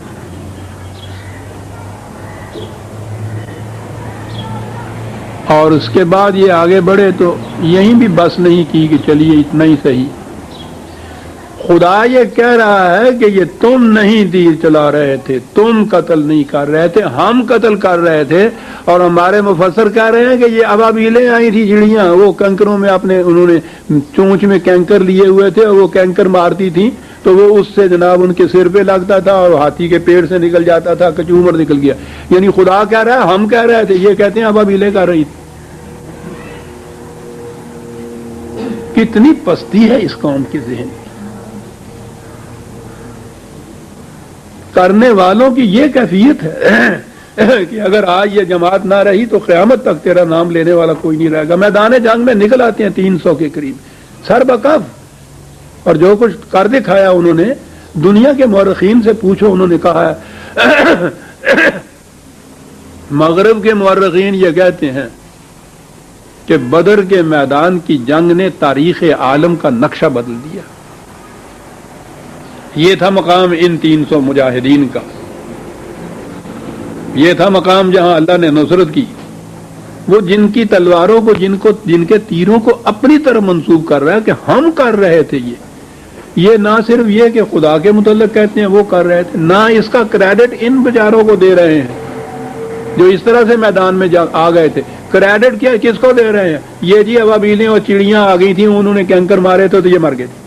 اور اس کے بعد یہ آگے بڑھے تو یہیں بھی بس نہیں کی کہ چلیے اتنا ہی صحیح۔ خدا یہ کہہ رہا ہے کہ یہ تم نہیں تیر چلا رہے تھے، تم قتل نہیں کر رہے تھے، ہم قتل کر رہے تھے۔ اور ہمارے مفسر کہہ رہے ہیں کہ یہ ابابیلیں آئی تھی چڑیاں، وہ کنکروں میں انہوں نے چونچ میں کینکر لیے ہوئے تھے، اور وہ کینکر مارتی تھیں تو وہ اس سے جناب ان کے سر پہ لگتا تھا اور ہاتھی کے پیڑ سے نکل جاتا تھا، کچومر نکل گیا۔ یعنی خدا کہہ رہا ہے ہم کہہ رہے تھے، یہ کہتے ہیں ابابیلیں کر رہی تھی۔ کتنی پستی ہے اس قوم کے ذہن، کرنے والوں کی یہ کیفیت ہے کہ اگر آج یہ جماعت نہ رہی تو قیامت تک تیرا نام لینے والا کوئی نہیں رہے گا۔ میدان جنگ میں نکل آتے ہیں 300 کے قریب سر بکف، اور جو کچھ کر دکھایا انہوں نے، دنیا کے مورخین سے پوچھو، انہوں نے کہا ہے مغرب کے مورخین یہ کہتے ہیں کہ بدر کے میدان کی جنگ نے تاریخ عالم کا نقشہ بدل دیا۔ یہ تھا مقام ان 300 مجاہدین کا، یہ تھا مقام جہاں اللہ نے نصرت کی۔ وہ جن کی تلواروں کو، جن کے تیروں کو اپنی طرف منسوب کر رہا ہے کہ ہم کر رہے تھے یہ نہ صرف یہ کہ خدا کے متعلق کہتے ہیں وہ کر رہے تھے، نہ اس کا کریڈٹ ان بیچاروں کو دے رہے ہیں جو اس طرح سے میدان میں آ گئے تھے۔ کریڈٹ کیا کس کو دے رہے ہیں؟ یہ جی ابابیلیں اور چڑیاں آ گئی تھیں، انہوں نے کینکر مارے تھے تو یہ مر گئے تھے۔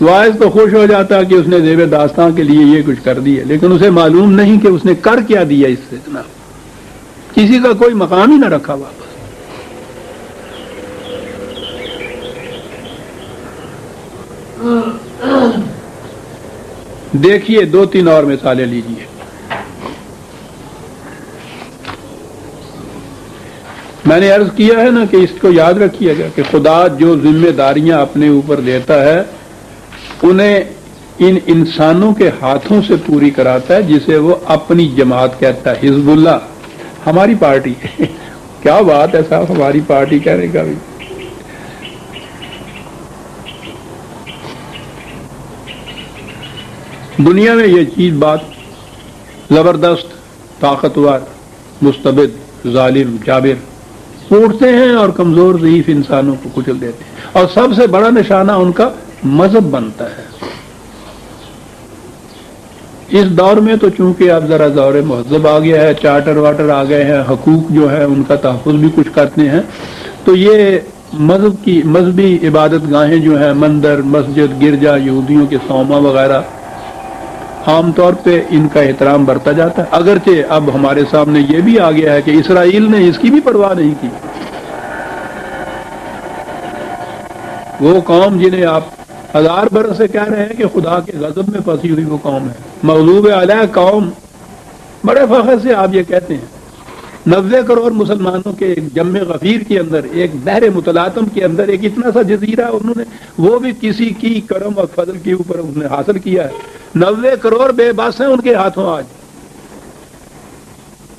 واعظ تو خوش ہو جاتا کہ اس نے زیب داستان کے لیے یہ کچھ کر دیا، لیکن اسے معلوم نہیں کہ اس نے کر کیا دیا اس سے۔ جناب کسی کا کوئی مقام ہی نہ رکھا واپس۔ دیکھیے 2-3 اور مثالیں لیجیے۔ میں نے عرض کیا ہے نا کہ اس کو یاد رکھیے گا کہ خدا جو ذمہ داریاں اپنے اوپر دیتا ہے انہیں ان انسانوں کے ہاتھوں سے پوری کراتا ہے، جسے وہ اپنی جماعت کہتا ہے۔ حزب اللہ ہماری پارٹی کیا بات ہے صاحب، ہماری پارٹی کہنے کا بھی۔ دنیا میں یہ چیز بات زبردست، طاقتور، مستبد، ظالم، جابر، کوٹتے ہیں اور کمزور ضعیف انسانوں کو کچل دیتے ہیں، اور سب سے بڑا نشانہ ان کا مذہب بنتا ہے۔ اس دور میں تو چونکہ اب ذرا دور مہذب آ گیا ہے، چارٹر واٹر آ گئے ہیں، حقوق جو ہے ان کا تحفظ بھی کچھ کرتے ہیں، تو یہ مذہبی عبادت گاہیں جو ہیں، مندر، مسجد، گرجا، یہودیوں کے صومعہ وغیرہ، عام طور پہ ان کا احترام برتا جاتا ہے، اگرچہ اب ہمارے سامنے یہ بھی آ گیا ہے کہ اسرائیل نے اس کی بھی پرواہ نہیں کی۔ وہ قوم جنہیں آپ 1000 برس سے کہہ رہے ہیں کہ خدا کے غضب میں پھنسی ہوئی وہ قوم ہے، مغلوب علیہ قوم، بڑے فخر سے آپ یہ کہتے ہیں۔ 90 کروڑ مسلمانوں کے ایک جم غفیر کے اندر، ایک بحر متلاطم کے اندر ایک اتنا سا جزیرہ انہوں نے، وہ بھی کسی کی کرم اور فضل کے اوپر انہوں نے حاصل کیا ہے۔ 90 کروڑ بے بس ہیں ان کے ہاتھوں آج،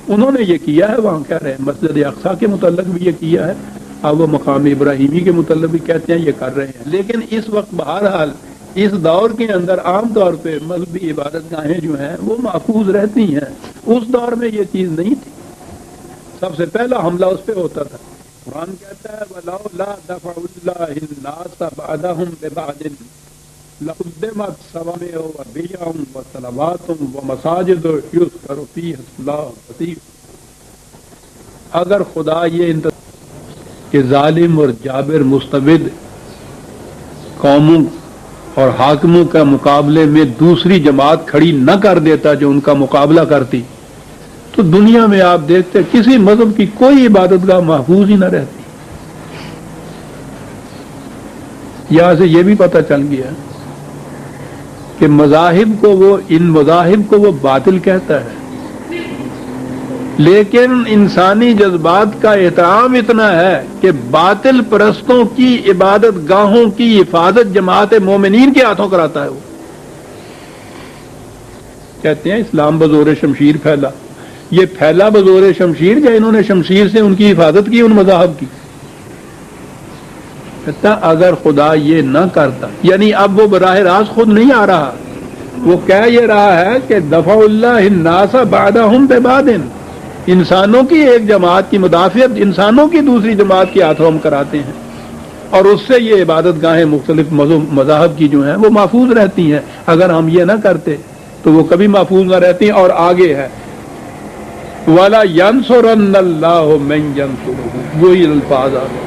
انہوں نے یہ کیا ہے۔ وہاں کہہ رہے ہیں مسجد اقصیٰ کے متعلق بھی یہ کیا ہے، اب وہ مقام ابراہیمی کے متعلق بھی کہتے ہیں یہ کر رہے ہیں، لیکن اس وقت بہرحال اس دور کے اندر عام طور پہ مذہبی عبادت گاہیں جو ہیں وہ محفوظ رہتی ہیں۔ اس دور میں یہ چیز نہیں تھی، سب سے پہلا حملہ اس پہ ہوتا تھا۔ قرآن کہتا ہے وَلَوْلَا دَفْعُ اللَّهِ النَّاسَ بَعْضَهُم بِبَعْضٍ لَقُدِّمَتْ صَوَامِعُ وَبِيَعٌ وَصَلَوَاتٌ وَمَسَاجِدُ يُذْكَرُ فِيهَا اسْمُ اللَّهِ كَثِيرًا، اگر خدا یہ کہ ظالم اور جابر مستبد قوموں اور حاکموں کا مقابلے میں دوسری جماعت کھڑی نہ کر دیتا جو ان کا مقابلہ کرتی، تو دنیا میں آپ دیکھتے کسی مذہب کی کوئی عبادت گاہ محفوظ ہی نہ رہتی۔ یہاں سے یہ بھی پتہ چل گیا کہ ان مذاہب کو وہ باطل کہتا ہے، لیکن انسانی جذبات کا احترام اتنا ہے کہ باطل پرستوں کی عبادت گاہوں کی حفاظت جماعت مومنین کے ہاتھوں کراتا ہے۔ وہ کہتے ہیں اسلام بزور شمشیر پھیلا، یہ پھیلا بزور شمشیر یا انہوں نے شمشیر سے ان کی حفاظت کی ان مذاہب کی؟ کہتا اگر خدا یہ نہ کرتا، یعنی اب وہ براہ راست خود نہیں آ رہا، وہ کہہ یہ رہا ہے کہ دفع اللہ الناس بعدہم ببعض، انسانوں کی ایک جماعت کی مدافعت انسانوں کی دوسری جماعت کے ہاتھوں ہم کراتے ہیں، اور اس سے یہ عبادت گاہیں مختلف مذاہب کی جو ہیں وہ محفوظ رہتی ہیں۔ اگر ہم یہ نہ کرتے تو وہ کبھی محفوظ نہ رہتی۔ اور آگے ہے وَلَا يَنْصُرَنَّ اللَّهُ مَن يَنْصُرُهُ، وہی الفاظ آ گئے،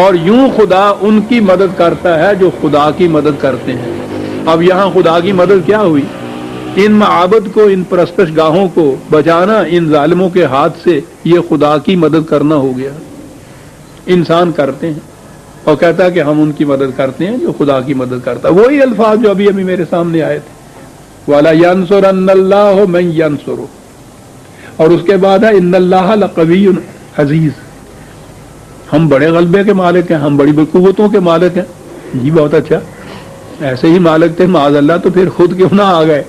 اور یوں خدا ان کی مدد کرتا ہے جو خدا کی مدد کرتے ہیں۔ اب یہاں خدا کی مدد کیا ہوئی؟ ان معابد کو، ان پرستش گاہوں کو بچانا ان ظالموں کے ہاتھ سے، یہ خدا کی مدد کرنا ہو گیا۔ انسان کرتے ہیں اور کہتا ہے کہ ہم ان کی مدد کرتے ہیں جو خدا کی مدد کرتا ہے۔ وہی الفاظ جو ابھی میرے سامنے آئے تھے، وَلَا يَنْصُرَنَّ اللَّهُ مَن يَنْصُرُهُ، اور اس کے بعد ہے ان اللہ لقوی عزیز، ہم بڑے غلبے کے مالک ہیں، ہم بڑی قوتوں کے مالک ہیں۔ جی بہت اچھا، ایسے ہی مالک تھے معاذ اللہ تو پھر خود کیوں نہ آ گئے؟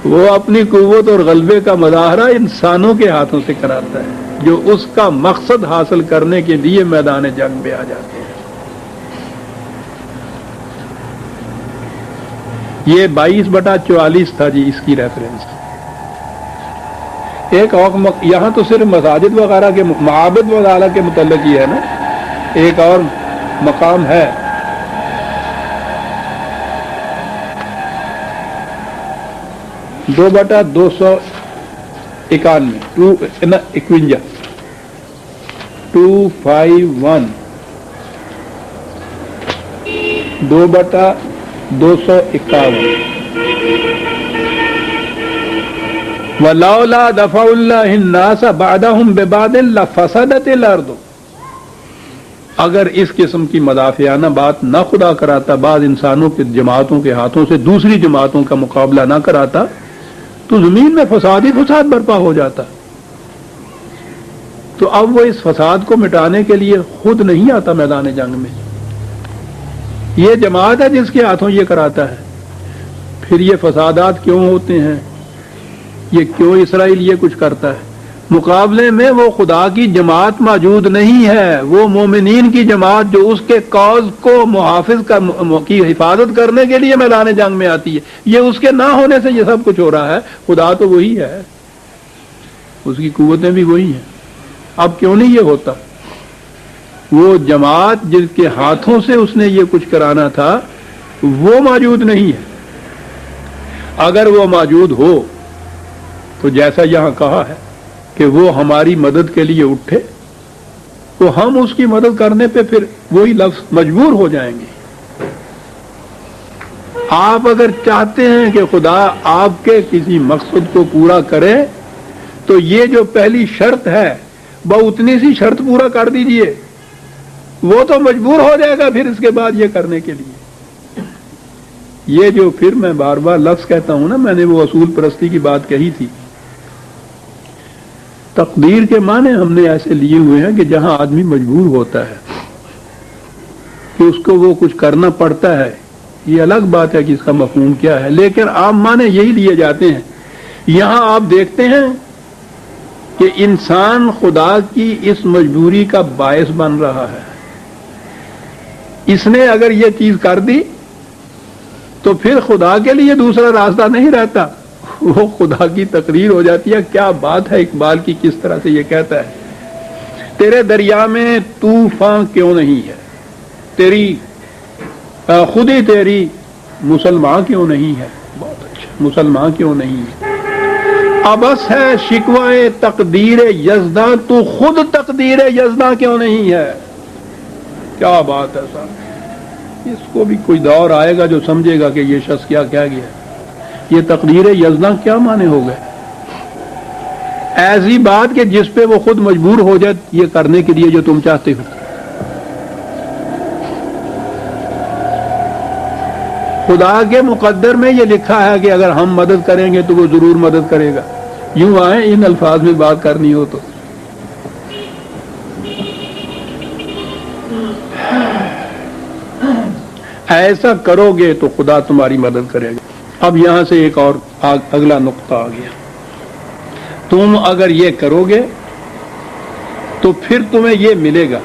وہ اپنی قوت اور غلبے کا مظاہرہ انسانوں کے ہاتھوں سے کراتا ہے جو اس کا مقصد حاصل کرنے کے لیے میدان جنگ میں آ جاتے ہیں۔ یہ 22/44 تھا جی اس کی ریفرنس۔ ایک اور یہاں تو صرف مساجد وغیرہ کے معابد وغیرہ کے متعلق ہی ہے نا، ایک اور مقام ہے 2/251 251 2/251 وَلَوْلَا دَفْعُ اللَّهِ النَّاسَ بَعْضَهُم بِبَعْضٍ لَفَسَدَتِ الْأَرْضُ، اگر اس قسم کی مدافعانہ بات نہ خدا کراتا، بعض انسانوں کے جماعتوں کے ہاتھوں سے دوسری جماعتوں کا مقابلہ نہ کراتا، تو زمین میں فساد ہی فساد برپا ہو جاتا۔ تو اب وہ اس فساد کو مٹانے کے لیے خود نہیں آتا میدان جنگ میں، یہ جماعت ہے جس کے ہاتھوں یہ کراتا ہے۔ پھر یہ فسادات کیوں ہوتے ہیں؟ یہ کیوں اسرائیل یہ کچھ کرتا ہے؟ مقابلے میں وہ خدا کی جماعت موجود نہیں ہے، وہ مومنین کی جماعت جو اس کے کاز کو محافظ کی حفاظت کرنے کے لیے میدان جنگ میں آتی ہے۔ یہ اس کے نہ ہونے سے یہ سب کچھ ہو رہا ہے، خدا تو وہی ہے۔ اس کی قوتیں بھی وہی ہیں. اب کیوں نہیں یہ ہوتا؟ وہ جماعت جس کے ہاتھوں سے اس نے یہ کچھ کرانا تھا وہ موجود نہیں ہے. اگر وہ موجود ہو تو جیسا یہاں کہا ہے کہ وہ ہماری مدد کے لیے اٹھے تو ہم اس کی مدد کرنے پہ پھر وہی لفظ مجبور ہو جائیں گے. آپ اگر چاہتے ہیں کہ خدا آپ کے کسی مقصد کو پورا کرے تو یہ جو پہلی شرط ہے وہ اتنی سی شرط پورا کر دیجئے، وہ تو مجبور ہو جائے گا پھر اس کے بعد یہ کرنے کے لیے. یہ جو پھر میں بار بار لفظ کہتا ہوں نا، میں نے وہ اصول پرستی کی بات کہی تھی. تقدیر کے معنی ہم نے ایسے لیے ہوئے ہیں کہ جہاں آدمی مجبور ہوتا ہے کہ اس کو وہ کچھ کرنا پڑتا ہے. یہ الگ بات ہے کہ اس کا مفہوم کیا ہے، لیکن عام معنی یہی لیے جاتے ہیں. یہاں آپ دیکھتے ہیں کہ انسان خدا کی اس مجبوری کا باعث بن رہا ہے. اس نے اگر یہ چیز کر دی تو پھر خدا کے لیے دوسرا راستہ نہیں رہتا، وہ خدا کی تقریر ہو جاتی ہے. کیا بات ہے اقبال کی، کس طرح سے یہ کہتا ہے، تیرے دریا میں طوفان کیوں نہیں ہے، تیری خود ہی تیری مسلمان کیوں نہیں ہے. بہت اچھا، مسلمان کیوں نہیں ہے. ابس ہے شکوائے تقدیر یزداں، تو خود تقدیر یزداں کیوں نہیں ہے. کیا بات ہے صاحب. اس کو بھی کوئی دور آئے گا جو سمجھے گا کہ یہ شخص کیا کہہ گیا. یہ تقدیر یزداں کیا معنی ہو گئے؟ ایسی بات کہ جس پہ وہ خود مجبور ہو جائے یہ کرنے کے لیے جو تم چاہتے ہو. خدا کے مقدر میں یہ لکھا ہے کہ اگر ہم مدد کریں گے تو وہ ضرور مدد کرے گا. یوں آئیں ان الفاظ میں بات کرنی ہو تو. ایسا کرو گے تو خدا تمہاری مدد کرے گا. اب یہاں سے ایک اور اگلا نقطہ آ گیا. تم اگر یہ کرو گے تو پھر تمہیں یہ ملے گا.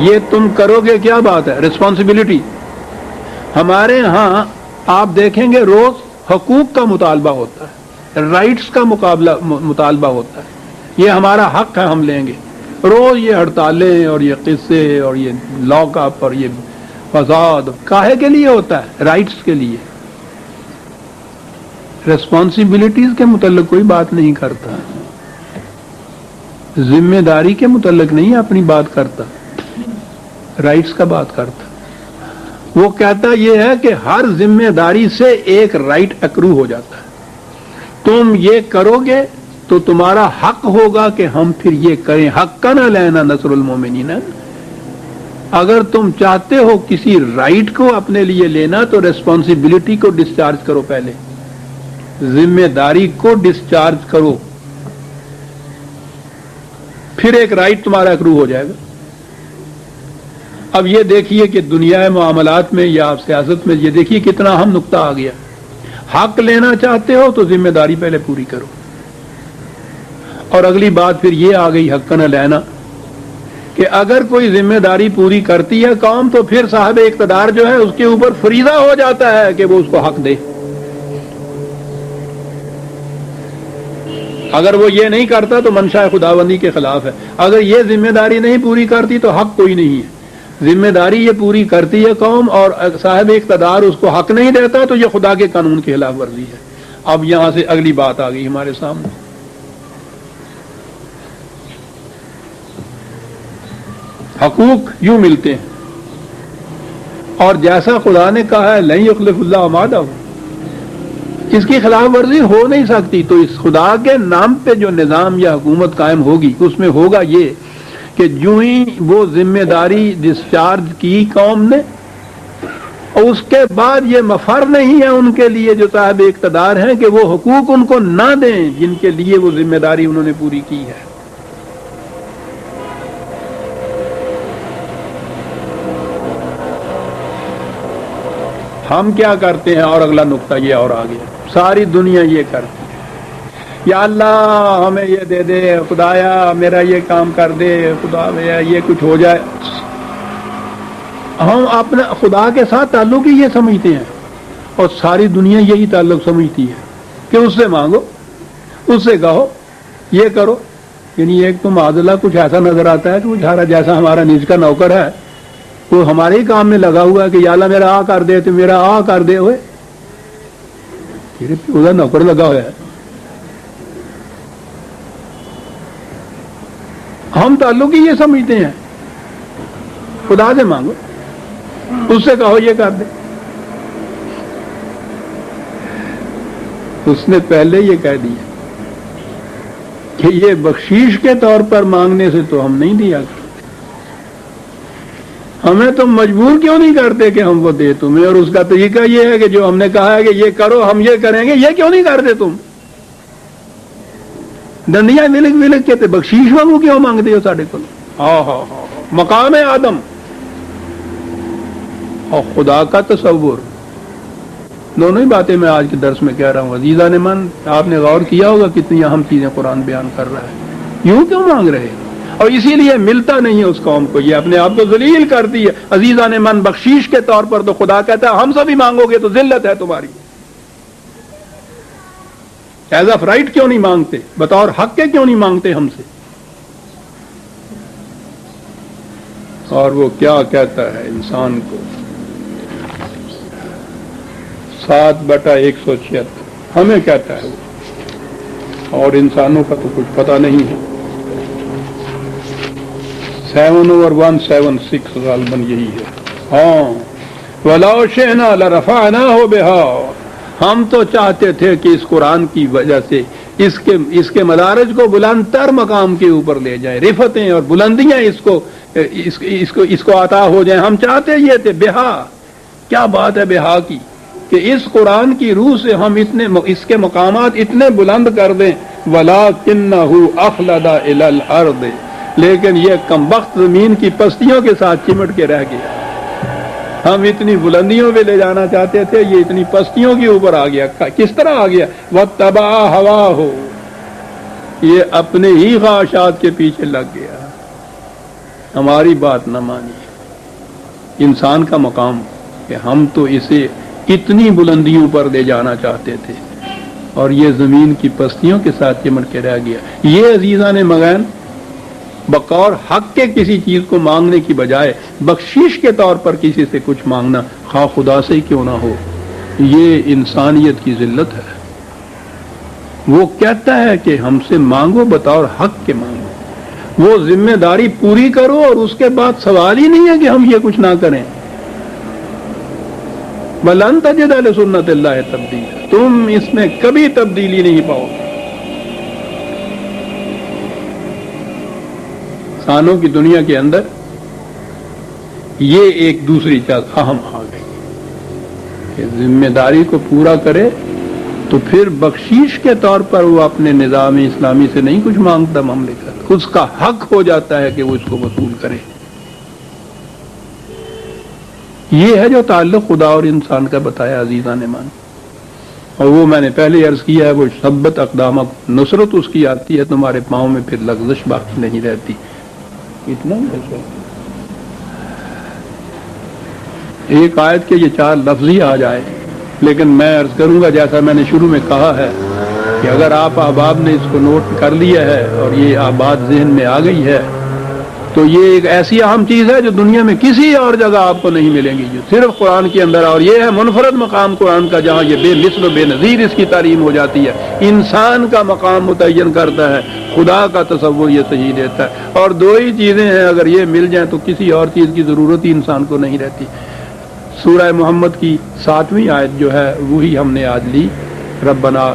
یہ تم کرو گے، کیا بات ہے، رسپانسبلٹی. ہمارے ہاں آپ دیکھیں گے روز حقوق کا مطالبہ ہوتا ہے، رائٹس کا مطالبہ ہوتا ہے. یہ ہمارا حق ہے، ہم لیں گے. روز یہ ہڑتالیں اور یہ قصے اور یہ لاک اپ اور یہ فساد کاہے کے لیے ہوتا ہے؟ رائٹس کے لیے. ریسپانسبلٹیز کے متعلق کوئی بات نہیں کرتا، ذمہ داری کے متعلق نہیں اپنی بات کرتا، رائٹس کا بات کرتا. وہ کہتا یہ ہے کہ ہر ذمہ داری سے ایک رائٹ اکرو ہو جاتا ہے. تم یہ کرو گے تو تمہارا حق ہوگا کہ ہم پھر یہ کریں. حقنا لینا نصر المومنین. اگر تم چاہتے ہو کسی رائٹ کو اپنے لیے لینا تو ریسپانسبلٹی کو ڈسچارج کرو، پہلے ذمہ داری کو ڈسچارج کرو، پھر ایک رائٹ تمہارا اکرو ہو جائے گا. اب یہ دیکھیے کہ دنیا معاملات میں یا سیاست میں یہ دیکھیے کتنا اہم نقطہ آ گیا. حق لینا چاہتے ہو تو ذمہ داری پہلے پوری کرو. اور اگلی بات پھر یہ آ گئی حق نہ لینا کہ اگر کوئی ذمہ داری پوری کرتی ہے قوم تو پھر صاحب اقتدار جو ہے اس کے اوپر فریضہ ہو جاتا ہے کہ وہ اس کو حق دے. اگر وہ یہ نہیں کرتا تو منشاء خداوندی کے خلاف ہے. اگر یہ ذمہ داری نہیں پوری کرتی تو حق کوئی نہیں ہے. ذمہ داری یہ پوری کرتی ہے قوم اور صاحب اقتدار اس کو حق نہیں دیتا تو یہ خدا کے قانون کی خلاف ورزی ہے. اب یہاں سے اگلی بات آ گئی ہمارے سامنے. حقوق یوں ملتے ہیں اور جیسا خدا نے کہا ہے لن یخلف اللہ وعدہ، اس کی خلاف ورزی ہو نہیں سکتی. تو اس خدا کے نام پہ جو نظام یا حکومت قائم ہوگی اس میں ہوگا یہ کہ جو ہی وہ ذمہ داری ڈسچارج کی قوم نے، اور اس کے بعد یہ مفر نہیں ہے ان کے لیے جو صاحب اقتدار ہیں کہ وہ حقوق ان کو نہ دیں جن کے لیے وہ ذمہ داری انہوں نے پوری کی ہے. ہم کیا کرتے ہیں؟ اور اگلا نقطہ یہ اور آ گیا. ساری دنیا یہ کرتی ہے، یا اللہ ہمیں یہ دے دے، خدایا میرا یہ کام کر دے، خدا یہ کچھ ہو جائے. ہم اپنا خدا کے ساتھ تعلق ہی یہ سمجھتے ہیں اور ساری دنیا یہی تعلق سمجھتی ہے کہ اس سے مانگو، اس سے کہو، یہ کرو، یعنی ایک تو معذلہ کچھ ایسا نظر آتا ہے کہ وہ جھارا جیسا ہمارا نج کا نوکر ہے، وہ ہمارے ہی کام میں لگا ہوا ہے کہ یا اللہ میرا آ کر دے، تو میرا آ کر دے ہوئے ادھر نوکر لگا ہوا ہے. ہم تعلق ہی یہ سمجھتے ہیں. خدا سے مانگو، اس سے کہو یہ کر دے. اس نے پہلے یہ کہہ دیا کہ یہ بخشیش کے طور پر مانگنے سے تو ہم نہیں دیا کرتے، ہمیں تم مجبور کیوں نہیں کرتے کہ ہم وہ دے تمہیں. اور اس کا طریقہ یہ ہے کہ جو ہم نے کہا ہے کہ یہ کرو ہم یہ کریں گے، یہ کیوں نہیں کرتے تم؟ ڈنڈیاں ولک ولک کے بخشیش مانگو کیوں مانگتے ہو ساڈے کو؟ مقام آدم اور خدا کا تصور، دونوں ہی باتیں میں آج کے درس میں کہہ رہا ہوں. عزیزان من، آپ نے غور کیا ہوگا کتنی اہم چیزیں قرآن بیان کر رہا ہے. یوں کیوں مانگ رہے ہیں؟ اور اسی لیے ملتا نہیں ہے اس قوم کو، یہ اپنے آپ کو ذلیل کرتی ہے. عزیزان من، بخشیش کے طور پر تو خدا کہتا ہے ہم سب ہی مانگو گے تو ذلت ہے تمہاری. ایز آف رائٹ کیوں نہیں مانگتے؟ بطور حق کے کیوں نہیں مانگتے ہم سے؟ اور وہ کیا کہتا ہے انسان کو، 7/176 ہمیں کہتا ہے وہ، اور انسانوں کا تو کچھ پتہ نہیں ہے. 7/176 غالباً یہی ہے. ہاں، وَلَوْ شِئْنَا لَرَفَعْنَاهُ بِهَا، ہم تو چاہتے تھے کہ اس قرآن کی وجہ سے اس کے مدارج کو بلند تر مقام کے اوپر لے جائیں، رفتیں اور بلندیاں اس کو عطا ہو جائیں. ہم چاہتے یہ تھے. بہا، کیا بات ہے بہا کی، کہ اس قرآن کی روح سے ہم اس کے مقامات اتنے بلند کر دیں. وَلَكِنَّهُ أَخْلَدَ إِلَى الْأَرْضِ، لیکن یہ کمبخت زمین کی پستیوں کے ساتھ چمٹ کے رہ گیا. ہم اتنی بلندیوں پہ لے جانا چاہتے تھے، یہ اتنی پستیوں کے اوپر آ گیا. کس طرح آ گیا؟ وَاتَّبَعَ هَوَاهُ، یہ اپنے ہی خواہشات کے پیچھے لگ گیا، ہماری بات نہ مانی. انسان کا مقام کہ ہم تو اسے اتنی بلندیوں پر لے جانا چاہتے تھے اور یہ زمین کی پستیوں کے ساتھ چمٹ کے رہ گیا. یہ عزیزان مغین بقور حق کے کسی چیز کو مانگنے کی بجائے بخشش کے طور پر کسی سے کچھ مانگنا، خواہ خدا سے ہی کیوں نہ ہو، یہ انسانیت کی ذلت ہے. وہ کہتا ہے کہ ہم سے مانگو، بطور حق کے مانگو، وہ ذمہ داری پوری کرو، اور اس کے بعد سوال ہی نہیں ہے کہ ہم یہ کچھ نہ کریں. وَلَن تَجِدَ لِسُنَّتِ اللَّهِ تَبْدِيلًا، تم اس میں کبھی تبدیلی نہیں پاؤ گے. انسانوں کی دنیا کے اندر یہ ایک دوسری چیز اہم آ گئی کہ ذمہ داری کو پورا کرے تو پھر بخشیش کے طور پر وہ اپنے نظام اسلامی سے نہیں کچھ مانگتا مملکت، اس کا حق ہو جاتا ہے کہ وہ اس کو وصول کرے. یہ ہے جو تعلق خدا اور انسان کا بتایا عزیزان مان. اور وہ میں نے پہلے عرض کیا ہے، وہ ثبت اقدامک، نصرت اس کی آتی ہے، تمہارے پاؤں میں پھر لغزش باقی نہیں رہتی. اتنا ایک آیت کے یہ 4 لفظ ہی آ جائے. لیکن میں عرض کروں گا، جیسا میں نے شروع میں کہا ہے، کہ اگر آپ احباب نے اس کو نوٹ کر لیا ہے اور یہ بات ذہن میں آ گئی ہے، تو یہ ایک ایسی اہم چیز ہے جو دنیا میں کسی اور جگہ آپ کو نہیں ملیں گی، جو صرف قرآن کے اندر. اور یہ ہے منفرد مقام قرآن کا، جہاں یہ بے مثل و بے نظیر اس کی تعلیم ہو جاتی ہے. انسان کا مقام متعین کرتا ہے، خدا کا تصور یہ صحیح دیتا ہے. اور 2 ہی چیزیں ہیں، اگر یہ مل جائیں تو کسی اور چیز کی ضرورت ہی انسان کو نہیں رہتی. سورہ محمد کی 7ویں آیت جو ہے وہی ہم نے آج لی. ربنا